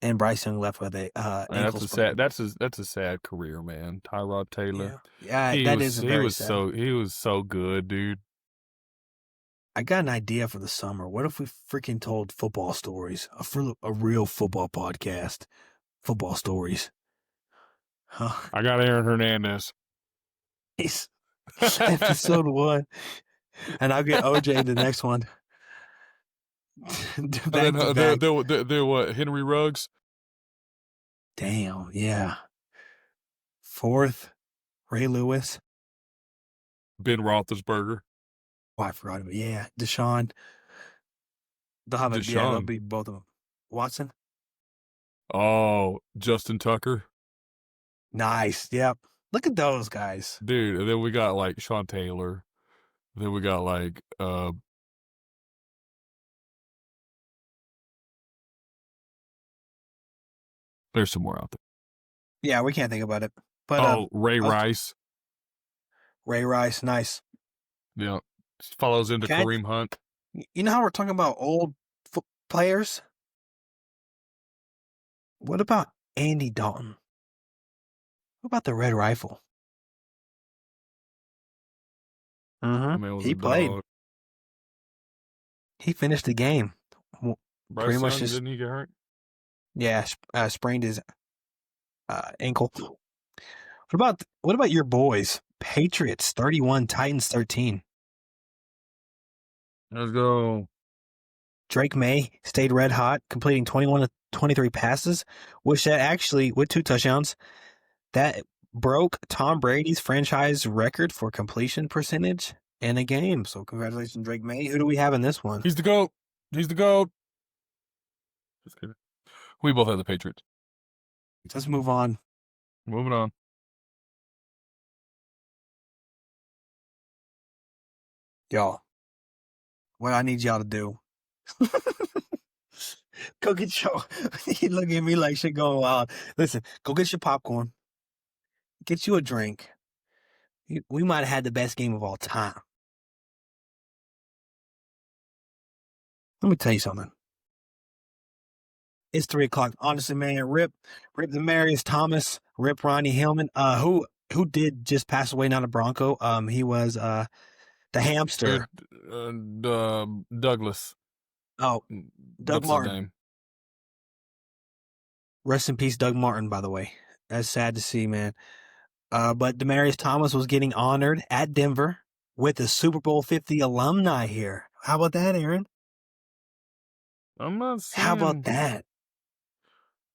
And Bryce Young left with a ankle sprain. That's a sad career, man. Tyrod Taylor. Yeah, he was so good, dude. I got an idea for the summer. What if we freaking told football stories? A real football podcast. Football stories. Huh? I got Aaron Hernandez. He's episode 1. And I'll get OJ the next one. They're what? Henry Ruggs? Damn, yeah. 4th, Ray Lewis. Ben Roethlisberger. Oh, I forgot about it. Yeah, Deshaun. They'll be both of them. Watson. Oh, Justin Tucker. Nice. Yep. Look at those guys. Dude, and then we got like Sean Taylor. Then we got like there's some more out there. Yeah, we can't think about it. But Ray Rice. Ray Rice, nice. Yeah. Follows into Kareem Hunt. You know how we're talking about old players? What about Andy Dalton? What about the Red Rifle? He played. Dog. He finished the game. Pretty much didn't he get hurt? Yeah, sprained his ankle. What about your boys? Patriots 31, Titans 13. Let's go. Drake May stayed red hot, completing 21 of 23 passes, which that actually, with 2 touchdowns, that broke Tom Brady's franchise record for completion percentage in a game. So congratulations, Drake May. Who do we have in this one? He's the GOAT. Just kidding. We both have the Patriots. Let's move on. Moving on. Y'all, what I need y'all to do. Go get your... You look at me like shit going wild. Listen, go get your popcorn. Get you a drink. We might have had the best game of all time. Let me tell you something. It's 3:00. Honestly, man, rip Demarius Thomas, rip Ronnie Hillman, who did just pass away, not a Bronco. He was the hamster. Douglas. Oh, Doug What's Martin. His name? Rest in peace, Doug Martin, by the way. That's sad to see, man. But Demarius Thomas was getting honored at Denver with the Super Bowl 50 alumni here. How about that, Aaron? I'm not seeing... How about that?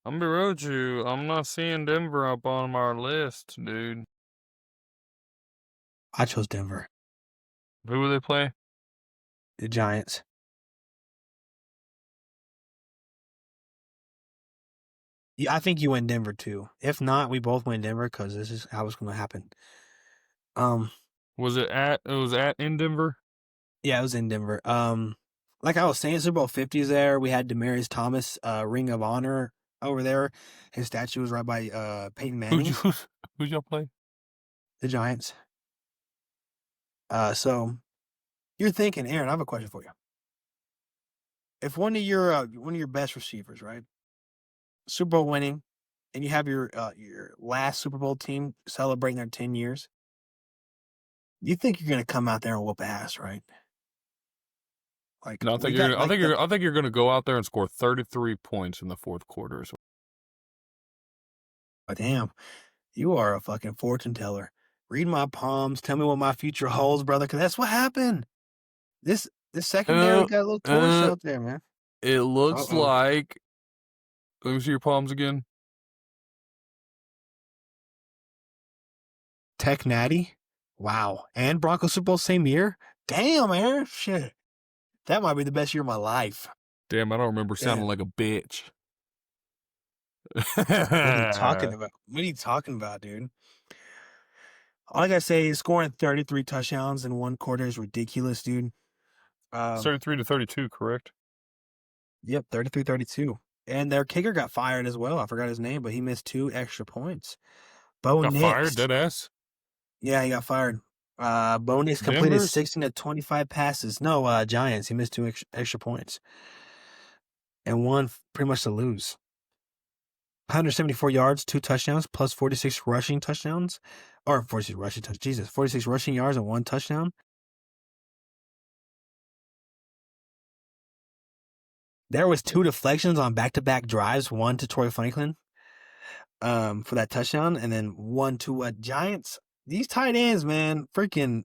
I'm gonna be real with you. I'm not seeing Denver up on our list, dude. I chose Denver. Who will they play? The Giants. Yeah, I think you win Denver too. If not, we both win Denver because this is how it's going to happen. Was it in Denver? Yeah, it was in Denver. Like I was saying, Super Bowl 50 is there. We had Demarius Thomas, Ring of Honor over there. His statue was right by Peyton Manning. Who'd y'all play? The Giants. So you're thinking, Aaron, I have a question for you. If one of your best receivers, right, Super Bowl winning, and you have your last Super Bowl team celebrating their 10 years, you think you're gonna come out there and whoop ass, right? Like, No, I think you're gonna go out there and score 33 points in the fourth quarter. But damn, you are a fucking fortune teller. Read my palms. Tell me what my future holds, brother, because that's what happened. This secondary got a little torch out there, man. It looks like. Let me see your palms again. Tech Natty. Wow. And Broncos Super Bowl same year? Damn, Aaron. Shit. That might be the best year of my life. Damn, I don't remember sounding like a bitch. What are you talking about? What are you talking about, dude? All I gotta say is scoring 33 touchdowns in one quarter is ridiculous, dude. 33 to 32, correct? Yep, 33-32. And their kicker got fired as well. I forgot his name, but he missed 2 extra points. Bo Got Nix. fired, dead ass? Yeah, he got fired. Bo Nix completed Denver's? 16 to 25 passes. No, Giants. He missed 2 extra points. And one pretty much to lose. 174 yards, 2 touchdowns, plus 46 rushing touchdowns. Or 46 rushing touchdowns. Jesus, 46 rushing yards and 1 touchdown. There was 2 deflections on back-to-back drives, one to Troy Franklin for that touchdown, and then one to Giants. These tight ends, man, freaking,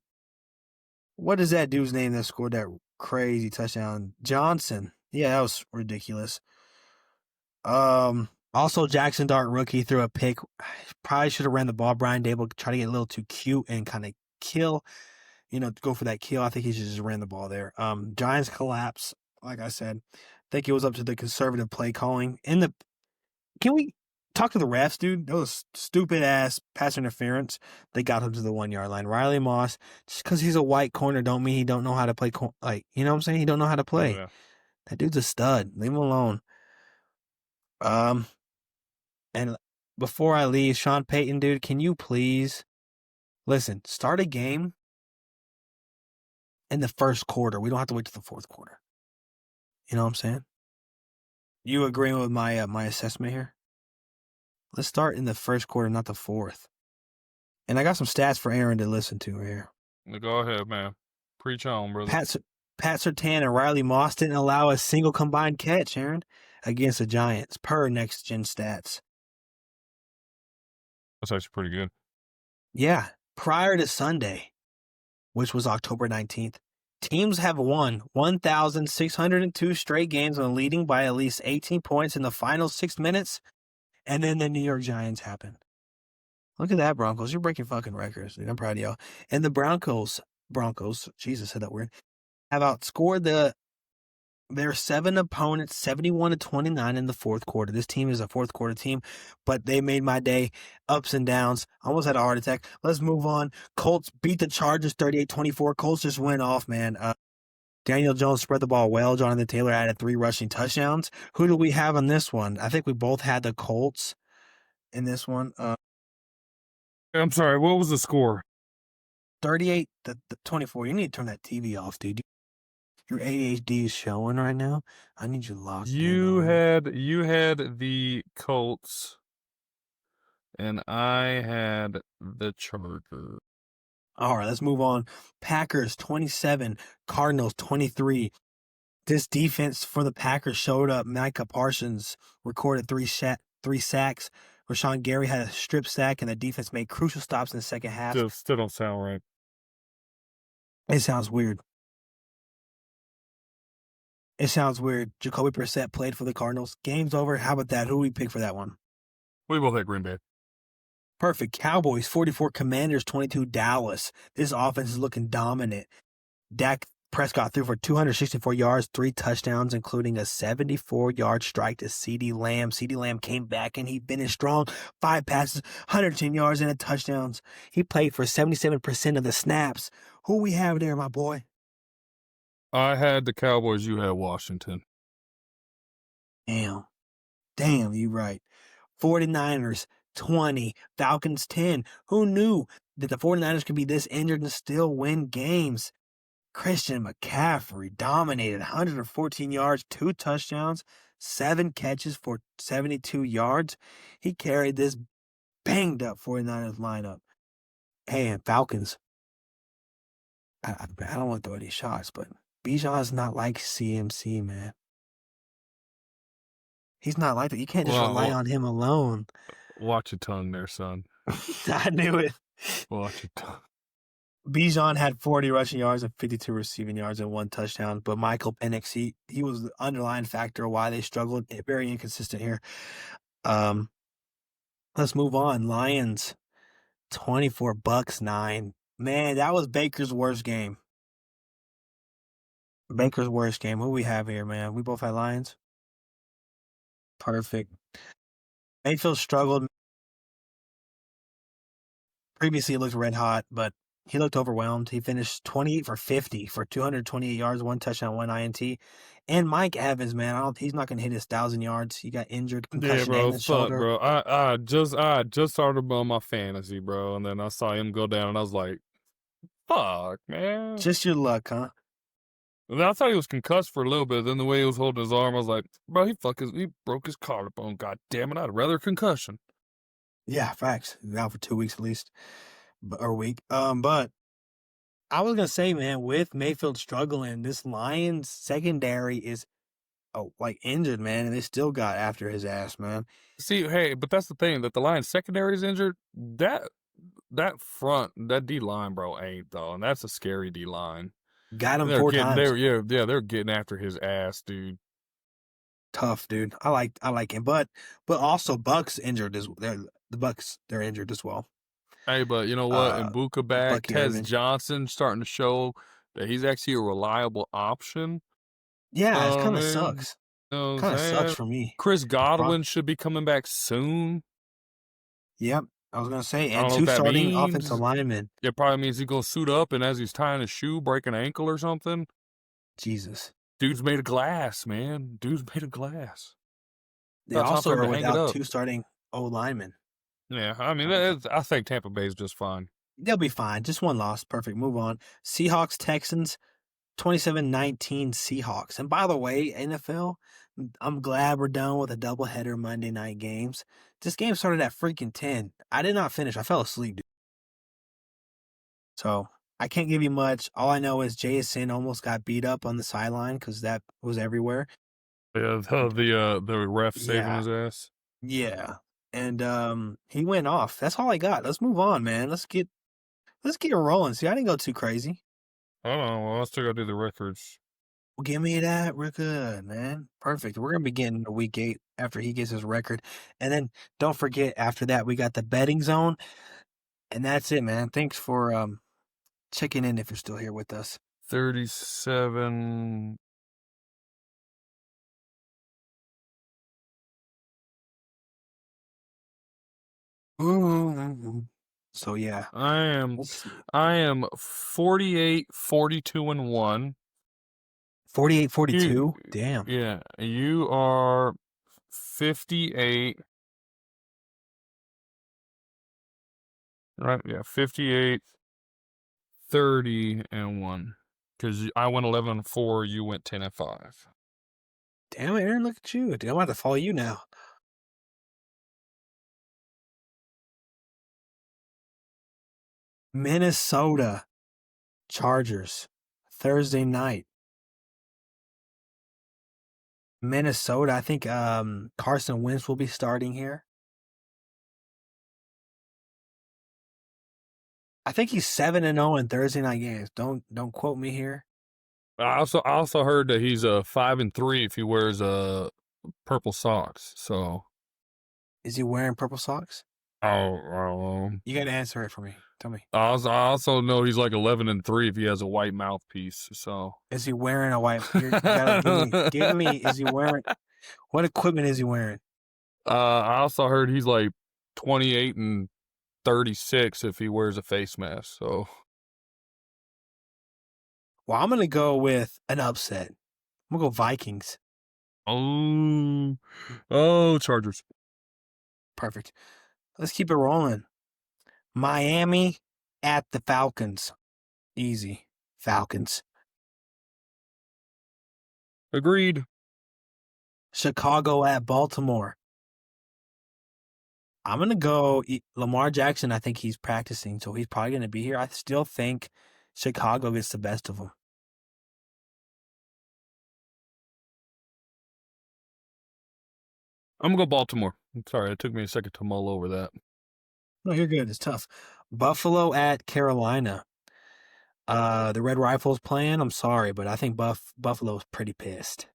what is that dude's name that scored that crazy touchdown? Johnson. Yeah, that was ridiculous. Also, Jackson Dart, rookie, threw a pick. Probably should have ran the ball. Brian Dable tried to get a little too cute and kind of kill, go for that kill. I think he should just ran the ball there. Giants collapse, like I said. I think it was up to the conservative play calling. Can we talk to the refs, dude? That was stupid-ass pass interference. They got him to the 1-yard line. Riley Moss, just because he's a white corner don't mean he don't know how to play. You know what I'm saying? He don't know how to play. Oh, yeah. That dude's a stud. Leave him alone. And before I leave, Sean Payton, dude, can you please start a game in the first quarter. We don't have to wait till the fourth quarter. You know what I'm saying? You agreeing with my my assessment here? Let's start in the first quarter, not the fourth. And I got some stats for Aaryn to listen to here. Go ahead, man. Preach on, brother. Pat Surtain and Riley Moss didn't allow a single combined catch, Aaryn, against the Giants, per Next Gen Stats. That's actually pretty good. Yeah. Prior to Sunday, which was October 19th, teams have won 1,602 straight games when leading by at least 18 points in the final 6 minutes, and then the New York Giants happened. Look at that, Broncos. You're breaking fucking records, dude. I'm proud of y'all. And the Broncos, Jesus, said that word, have outscored their 7 opponents 71-29 in the fourth quarter. This team is a fourth quarter team, but they made my day. Ups and downs. Almost had a heart attack. Let's move on. Colts beat the Chargers 38-24. Colts just went off, man. Daniel Jones spread the ball well. Jonathan Taylor added 3 rushing touchdowns. Who do we have on this one? I think we both had the Colts in this one. I'm sorry, what was the score? 38-24. You need to turn that TV off, dude. Your ADHD is showing right now. I need you locked in. You had the Colts, and I had the Chargers. All right, let's move on. Packers 27, Cardinals 23. This defense for the Packers showed up. Micah Parsons recorded 3 sacks. Rashawn Gary had a strip sack, and the defense made crucial stops in the second half. Still don't sound right. It sounds weird. Jacoby Brissett played for the Cardinals. Game's over. How about that? Who do we pick for that one? We both had Green Bay. Perfect. Cowboys 44, Commanders 22, Dallas. This offense is looking dominant. Dak Prescott threw for 264 yards, 3 touchdowns, including a 74-yard strike to CeeDee Lamb. CeeDee Lamb came back and he finished strong. 5 passes, 110 yards, and a touchdowns. He played for 77% of the snaps. Who we have there, my boy? I had the Cowboys. You had Washington. Damn, you right. 49ers 20, Falcons 10. Who knew that the 49ers could be this injured and still win games? Christian McCaffrey dominated 114 yards, 2 touchdowns, 7 catches for 72 yards. He carried this banged up 49ers lineup. Hey, and Falcons. I don't want to throw any shots, but Bijan's not like CMC, man. He's not like that. You can't just rely on him alone. Watch your tongue there, son. I knew it. Watch your tongue. Bijan had 40 rushing yards and 52 receiving yards and 1 touchdown. But Michael Penix, he was the underlying factor of why they struggled. Very inconsistent here. Let's move on. Lions, 24 bucks 9. Man, that was Baker's worst game. Baker's worst game. Who we have here, man? We both had Lions. Perfect. Mayfield struggled. Previously, he looked red hot, but he looked overwhelmed. He finished 28 for 50 for 228 yards, 1 touchdown, 1 INT. And Mike Evans, man, he's not going to hit his 1,000 yards. He got injured, concussion in his shoulder. Bro. I just started on my fantasy, bro, and then I saw him go down, and I was like, fuck, man. Just your luck, huh? And I thought he was concussed for a little bit. Then the way he was holding his arm, I was like, bro, he broke his collarbone. God damn it, I'd rather concussion. Yeah, facts. He's out for 2 weeks at least, or a week. But I was gonna say, man, with Mayfield struggling, this Lions secondary is injured, man, and they still got after his ass, man. See, hey, but that's the thing, that the Lions secondary is injured. That front, that D line, bro, ain't though, and that's a scary D line. Got him 4 times. They're getting after his ass, dude. Tough, dude. I like him, but also Bucks injured the Bucks, they're injured as well. Hey, but you know what? Mbuka back, Tez Irvin. Johnson starting to show that he's actually a reliable option. Yeah, it kind of sucks. Kind of sucks for me. Chris Godwin should be coming back soon. Yep, I was gonna say, and 2 starting offensive linemen. It probably means he's gonna suit up, and as he's tying his shoe, break an ankle or something. Jesus, dude's made of glass, man. Dude's made of glass. They also are without 2 starting O linemen. Yeah, I mean, I think Tampa Bay is just fine. They'll be fine. Just 1 loss. Perfect. Move on. Seahawks, Texans, 27-19 Seahawks. And by the way, NFL, I'm glad we're done with a doubleheader Monday night games. This game started at freaking 10. I did not finish. I fell asleep, dude. So I can't give you much. All I know is JSN almost got beat up on the sideline because that was everywhere. Yeah, the ref saving his ass. Yeah. And he went off. That's all I got. Let's move on, man. Let's get it rolling. See, I didn't go too crazy. Hold on, well, I still gotta do the records. Well, give me that. We're good, man. Perfect. We're gonna begin week 8 after he gets his record. And then don't forget, after that, we got the betting zone. And that's it, man. Thanks for checking in if you're still here with us. 37. So yeah, I am 48, 42 and 1. 48, 42. Damn. Yeah, you are 58. Right? Yeah, 58, 30 and 1. Because I went 11 and 4. You went 10 and 5. Damn it, Aaryn! Look at you. Dude, I'm about to follow you now. Minnesota Chargers, Thursday night. Minnesota, I think Carson Wentz will be starting here. I think he's 7-0 in Thursday night games. Don't quote me here. I also heard that he's 5 and 3 if he wears purple socks. So, is he wearing purple socks? Oh, you got to answer it for me. Tell me. I also know he's like 11 and 3 if he has a white mouthpiece. So, is he wearing a white? You gotta give me. Is he wearing? What equipment is he wearing? I also heard he's like 28 and 36 if he wears a face mask. So, well, I'm gonna go with an upset. I'm gonna go Vikings. Oh, Chargers. Perfect. Let's keep it rolling. Miami at the Falcons. Easy. Falcons. Agreed. Chicago at Baltimore. I'm going to go Lamar Jackson. I think he's practicing, so he's probably going to be here. I still think Chicago gets the best of them. I'm going to go Baltimore. I'm sorry, it took me a second to mull over that. No, you're good. It's tough. Buffalo at Carolina. The Red Rifles playing. I'm sorry, but I think Buffalo's pretty pissed.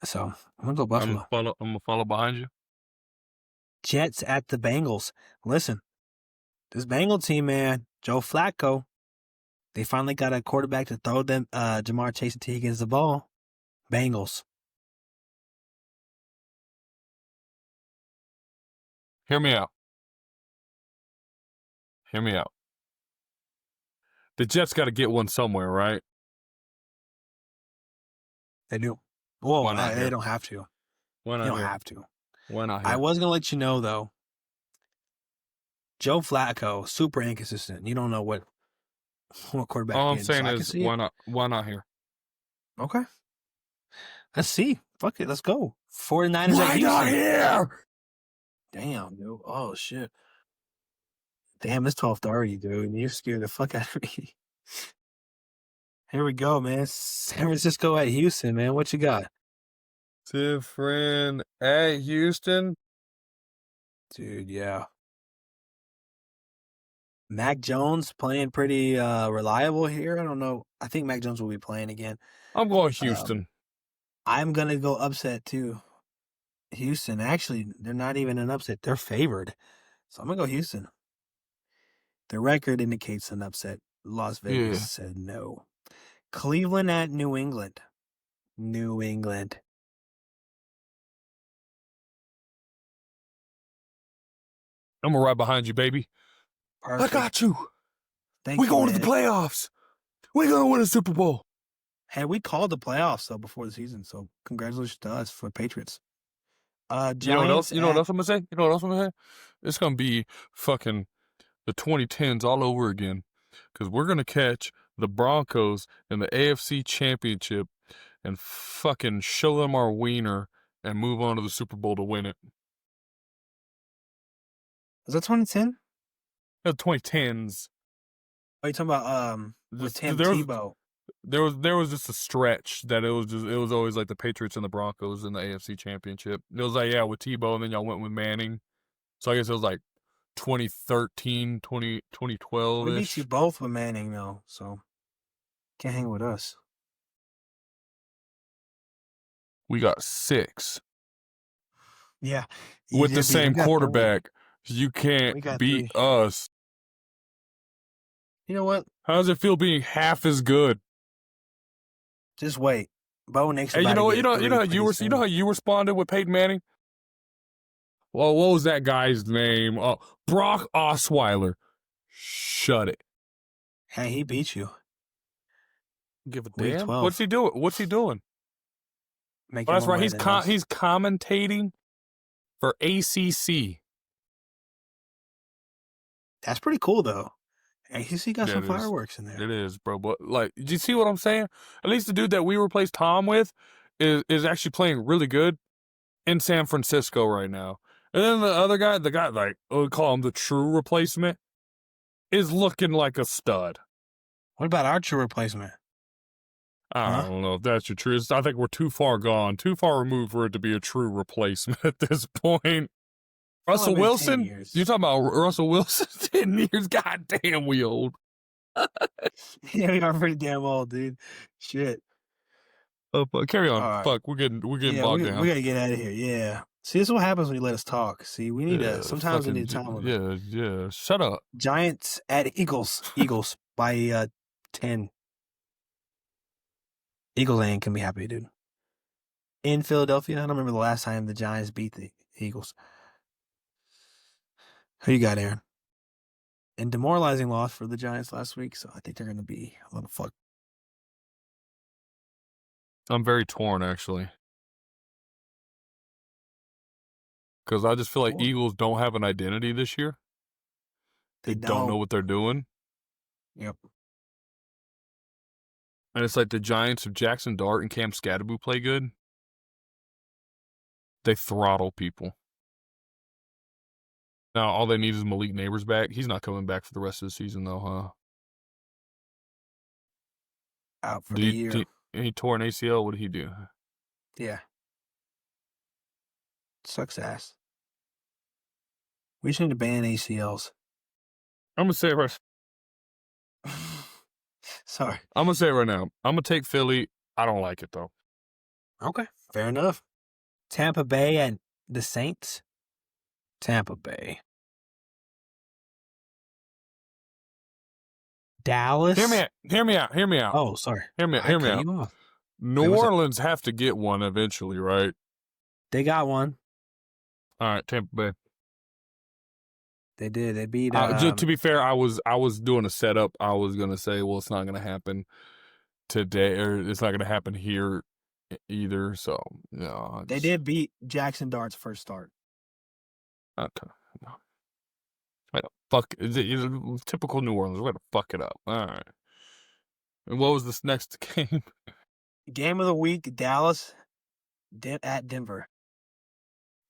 So I'm gonna go Buffalo. I'm gonna follow behind you. Jets at the Bengals. Listen, this Bengal team, man, Joe Flacco, they finally got a quarterback to throw them Jamar Chase until he gets the ball. Bengals. Hear me out. Hear me out. The Jets got to get one somewhere, right? They do. Well, Why not they here? don't have to. Why They not don't here? have to. Why not I here? was gonna let you know though. Joe Flacco, super inconsistent. You don't know what quarterback All I'm is. saying So I can is, see it. why not here? Okay. Let's see. Fuck it. Let's go. 49ers at Why Houston. not here? Damn, dude. Oh, shit. Damn, it's 12:30, dude. You scared the fuck out of me. Here we go, man. San Francisco at Houston, man. What you got? Different at Houston. Dude, yeah. Mac Jones playing pretty reliable here. I don't know. I think Mac Jones will be playing again. I'm going Houston. I'm going to go upset, too. Houston, actually, they're not even an upset. They're favored. So I'm going to go Houston. The record indicates an upset. Las Vegas said no. Cleveland at New England. New England. I'm gonna ride behind you, baby. Perfect. I got you. Thank We you, going to man. the playoffs. We gonna win a Super Bowl. Hey, we called the playoffs though before the season, so congratulations to us for Patriots. Giants. You know what else? You know what else I'm gonna say? You know what else I'm gonna say? It's gonna be fucking the 2010s all over again, because we're gonna catch the Broncos in the AFC Championship and fucking show them our wiener and move on to the Super Bowl to win it. Is that 2010? The 2010s. Are you talking about with Just- Tim there was- Tebow? There was just a stretch that it was always like the Patriots and the Broncos in the AFC Championship. It was like, yeah, with Tebow, and then y'all went with Manning. So I guess it was like 2013, 2012 We beat ish. you both with Manning though, so can't hang with us. We got 6 Yeah, with the same quarterback. You We can't got beat 3. us. You know what? How does it feel being half as good? Just wait. Bo Nix. Hey, you know how you responded with Peyton Manning? Well, what was that guy's name? Brock Osweiler. Shut it. Hey, he beat you. Give a Week damn. 12. What's he doing? Make Oh, it that's more right. money He's than us. he's commentating for ACC. That's pretty cool though. ACC got Yeah, some it is. fireworks in there. It is, bro. But like, did you see what I'm saying? At least the dude that we replaced Tom with is actually playing really good in San Francisco right now. And then the other guy, like we call him the true replacement, is looking like a stud. What about our true replacement? I don't know if that's your truth. I think we're too far gone, too far removed for it to be a true replacement at this point. Russell been 10 Wilson? years. You talking about Russell Wilson? 10 years? God damn, we old. Yeah, we are pretty damn old, dude. Shit. Carry on. All right. Fuck, we're getting Yeah, bogged we down. gotta get out of here. Yeah. See, this is what happens when you let us talk. See, we need to. Sometimes we need time with it. Yeah. Shut up. Giants at Eagles. Eagles by 10. Eagles ain't gonna be happy, dude. In Philadelphia, I don't remember the last time the Giants beat the Eagles. Who you got, Aaryn? And demoralizing loss for the Giants last week, so I think they're gonna be a little fuck. I'm very torn, actually. Because I just feel like Torn? Eagles don't have an identity this year. They don't know what they're doing. Yep. And it's like the Giants, if Jackson Dart and Cam Scadaboo play good, they throttle people. Now, all they need is Malik Neighbors back. He's not coming back for the rest of the season, though, huh? Out for the year. He tore an ACL. What did he do? Yeah. Sucks ass. We just need to ban ACLs. I'm gonna say it right. Sorry. I'm gonna say it right now. I'm gonna take Philly. I don't like it though. Okay, fair enough. Tampa Bay and the Saints. Tampa Bay. Dallas. Hear me out. Oh, sorry. Hear me I cut out. you off. New what's up? Orleans have to get one eventually, right? They got one. All right, Tampa Bay. They did. They beat. To be fair, I was doing a setup. I was gonna say, well, it's not gonna happen today, or it's not gonna happen here either. So, yeah, They did beat Jackson Dart's first start. Okay. Way to fuck. Typical New Orleans. Way to fuck it up. All right. And what was this next game? Game of the week: Dallas at Denver.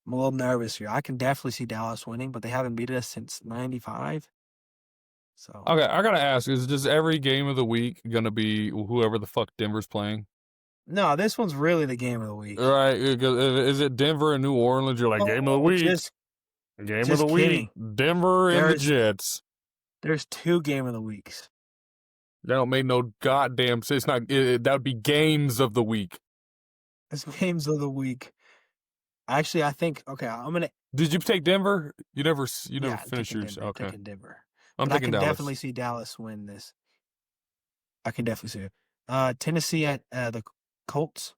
I'm a little nervous here. I can definitely see Dallas winning, but they haven't beat us since '95. So Okay, I gotta ask: is just every game of the week gonna be whoever the fuck Denver's playing? no, this one's really the game of the week. Right? Is it Denver and New Orleans? You're like game of the week. Game of the kidding. week. Denver and the Jets. There's 2 game of the weeks. That don't make no goddamn sense. It's not. That would be games of the week. It's games of the week. Actually, I think I'm gonna. Did you take Denver? You never I'm finished taking yours. Denver, Okay. taking Denver. I'm But taking Dallas. I can definitely see Dallas win this. I can definitely see it. Tennessee at the Colts.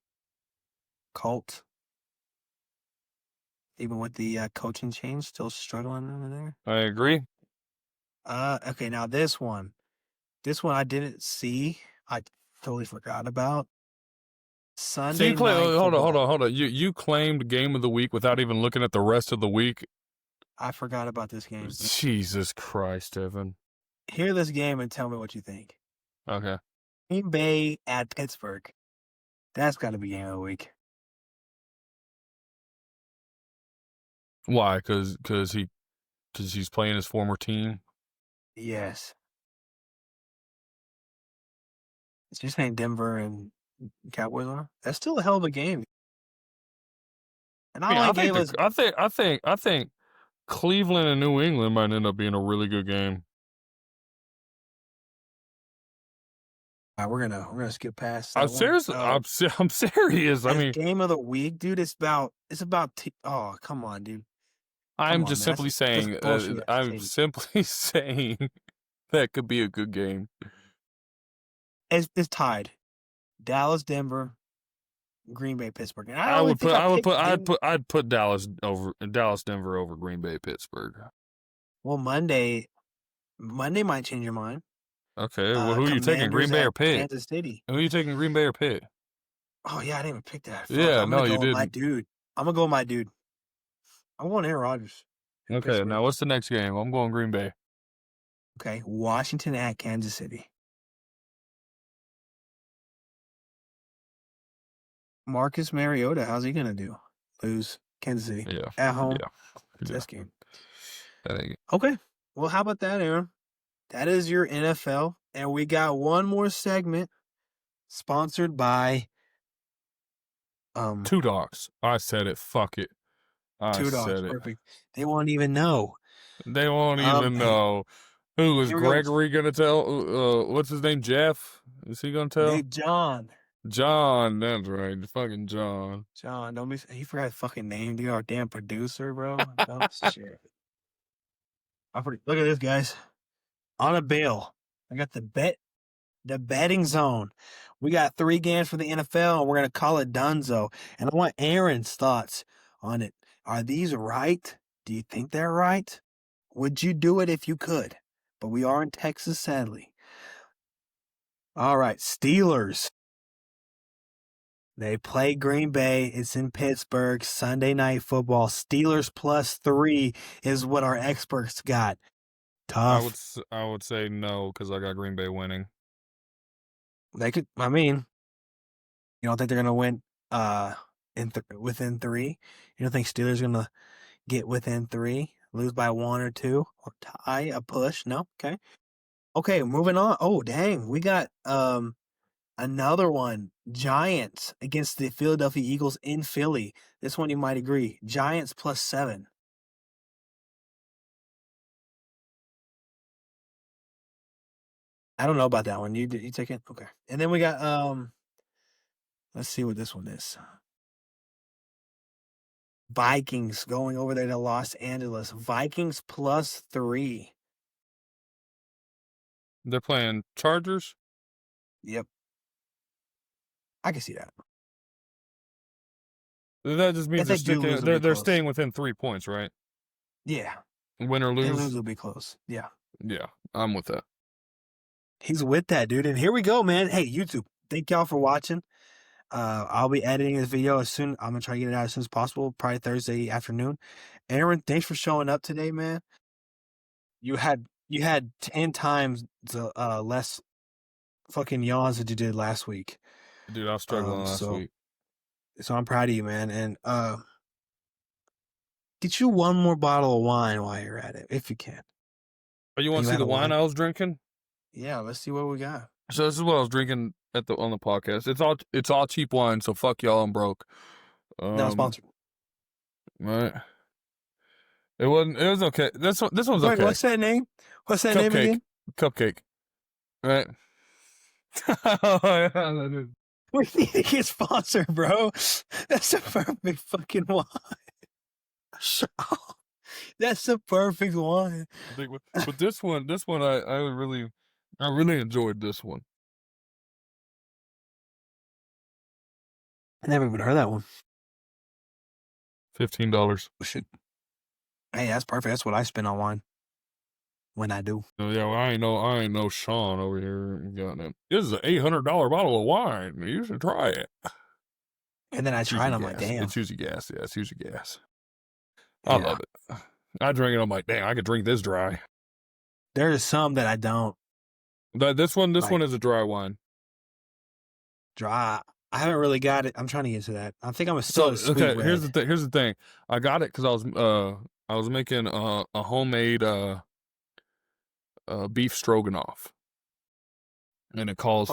Colts. Even with the coaching change, still struggling over there. I agree. Okay, now this one I didn't see. I totally forgot about. Sunday night hold football. on. You claimed game of the week without even looking at the rest of the week. I forgot about this game. Jesus Christ, Evan. Hear this game and tell me what you think. Okay. Green Bay at Pittsburgh. That's got to be game of the week. Why? Because he's playing his former team. Yes. It's just saying Denver and Cowboys on. That's still a hell of a game. And I think Cleveland and New England might end up being a really good game. All right, we're gonna skip past. I'm serious. I'm serious. I mean, game of the week, dude. It's about. Oh, come on, dude. I'm just simply saying. I'm simply saying that could be a good game. It's tied. Dallas, Denver, Green Bay, Pittsburgh. And I'd put Dallas Denver over Green Bay, Pittsburgh. Well, Monday might change your mind. Okay, well, who are you taking, Green Bay or Pitt? Kansas City. Who are you taking, Green Bay or Pitt? Oh yeah, I didn't even pick that. Fuck, Yeah, I'm no, you didn't. My dude. I'm gonna go with my dude. I'm going Aaron Rodgers. Okay, Pittsburgh. now what's the next game? I'm going Green Bay. Okay, Washington at Kansas City. Marcus Mariota, how's he gonna do? Lose Kansas City. Yeah. At home. Yeah. This game. That ain't... Okay. Well, how about that, Aaron? That is your NFL. And we got one more segment sponsored by Two Dogs. I said it. Fuck it. Two Dogs. Perfect. They won't even know. They won't even know. Who is Gregory gonna tell? What's his name? Jeff? Is he gonna tell? Big John. John, that's right. Fucking John. John, don't be. He forgot his fucking name, dude. Our damn producer, bro. Oh, shit. Look at this, guys. On a bill. I got the betting zone. We got 3 games for the NFL, and we're gonna call it Dunzo. And I want Aaron's thoughts on it. Are these right? Do you think they're right? Would you do it if you could? But we are in Texas, sadly. All right, Steelers. They play Green Bay. It's in Pittsburgh. Sunday night football. Steelers +3 is what our experts got. Tough. I would say no because I got Green Bay winning. They could. I mean, you don't think they're gonna win? Within 3. You don't think Steelers gonna get within 3, lose by 1 or 2, or tie a push? No. Okay. Moving on. Oh dang, we got another one. Giants against the Philadelphia Eagles in Philly. This one you might agree. Giants +7. I don't know about that one. You take it? Okay. And then we got let's see what this one is. Vikings going over there to Los Angeles. Vikings +3. They're playing Chargers. Yep. I can see that. That just means If they do lose, it'll be they're close. staying within 3 points, right? Yeah. Win or They lose. lose will be close. Yeah. Yeah, I'm with that. He's with that, dude. And here we go, man. Hey, YouTube, thank y'all for watching. I'll be editing this video as soon. I'm gonna try to get it out as soon as possible, probably Thursday afternoon. Aaryn, thanks for showing up today, man. You had 10 times the less fucking yawns that you did last week. Dude, I was struggling last week. So I'm proud of you, man. And get you one more bottle of wine while you're at it, if you can. Oh, you want to see the wine I was drinking? Yeah, let's see what we got. So this is what I was drinking on the podcast. It's all cheap wine, so fuck y'all, I'm broke. Not sponsored. Right. It was okay. This one's Wait, okay. what's that name? What's that name again? Cupcake. Right. We need to get sponsored, bro. That's a perfect fucking wine. That's a perfect wine. But this one, I really enjoyed this one. I never even heard that one. $15. Shit. Hey, that's perfect. That's what I spend on wine. When I do. Oh, yeah, well, I ain't no Sean over here. This is an $800 bottle of wine. You should try it. And then I try it, I'm like, damn. It's usually gas. Yeah, it's usually gas. I love it. I drink it, I'm like, damn, I could drink this dry. There's some that I don't. This one is a dry wine. Dry. I haven't really got it. I'm trying to get to that. I think I'm still sweet red. Here's the thing. I got it because I was making a homemade beef stroganoff, and it calls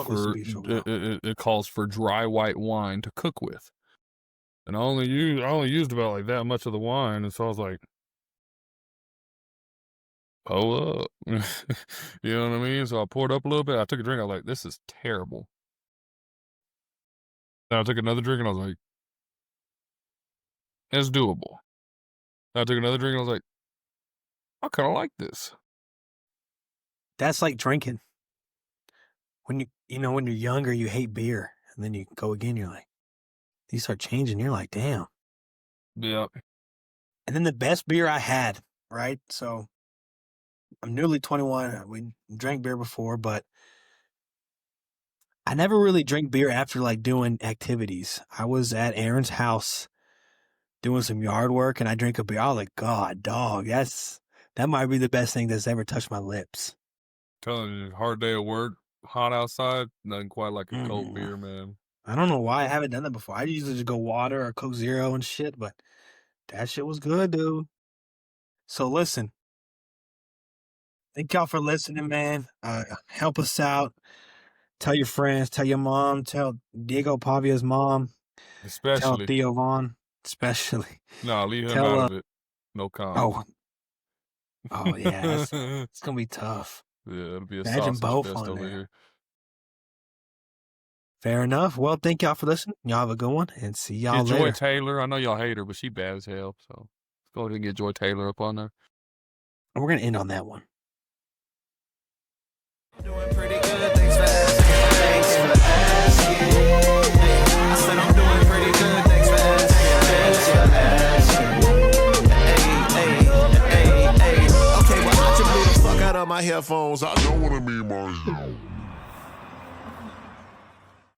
for dry white wine to cook with. And I only used about like that much of the wine, and so I was like, "Oh up," you know what I mean? So I poured up a little bit. I took a drink. I was like, "This is terrible." Then I took another drink, and I was like, "It's doable." Then I took another drink, and I was like, "I kind of like this." That's like drinking. When when you're younger, you hate beer, and then you go again. You're like, you start changing. You're like, damn. Yeah. And then the best beer I had, right? So I'm newly 21. We drank beer before, but I never really drink beer after like doing activities. I was at Aaryn's house doing some yard work, and I drank a beer. I was like, God, dog, that might be the best thing that's ever touched my lips. Telling you, hard day at work, hot outside, nothing quite like a cold beer, man. I don't know why I haven't done that before. I usually just go water or Coke Zero and shit, but that shit was good, dude. So listen, thank y'all for listening, man. Help us out. Tell your friends, tell your mom, tell Diego Pavia's mom, Especially. tell Theo Vaughn, especially. No, leave him out of it. No comment. Oh yeah, it's gonna be tough. Yeah, it'll be a Imagine sausage both fest on over there. here. Fair enough. Well, thank y'all for listening. Y'all have a good one, and see y'all Get Joy later. Taylor. I know y'all hate her, but she bad as hell. So let's go ahead and get Joy Taylor up on there. And we're gonna end on that one. Doing pretty good, thanks for asking. I said I'm doing pretty good, thanks for asking. Hey. Okay, well, I just blew the fuck out of my headphones. I know what I mean, man.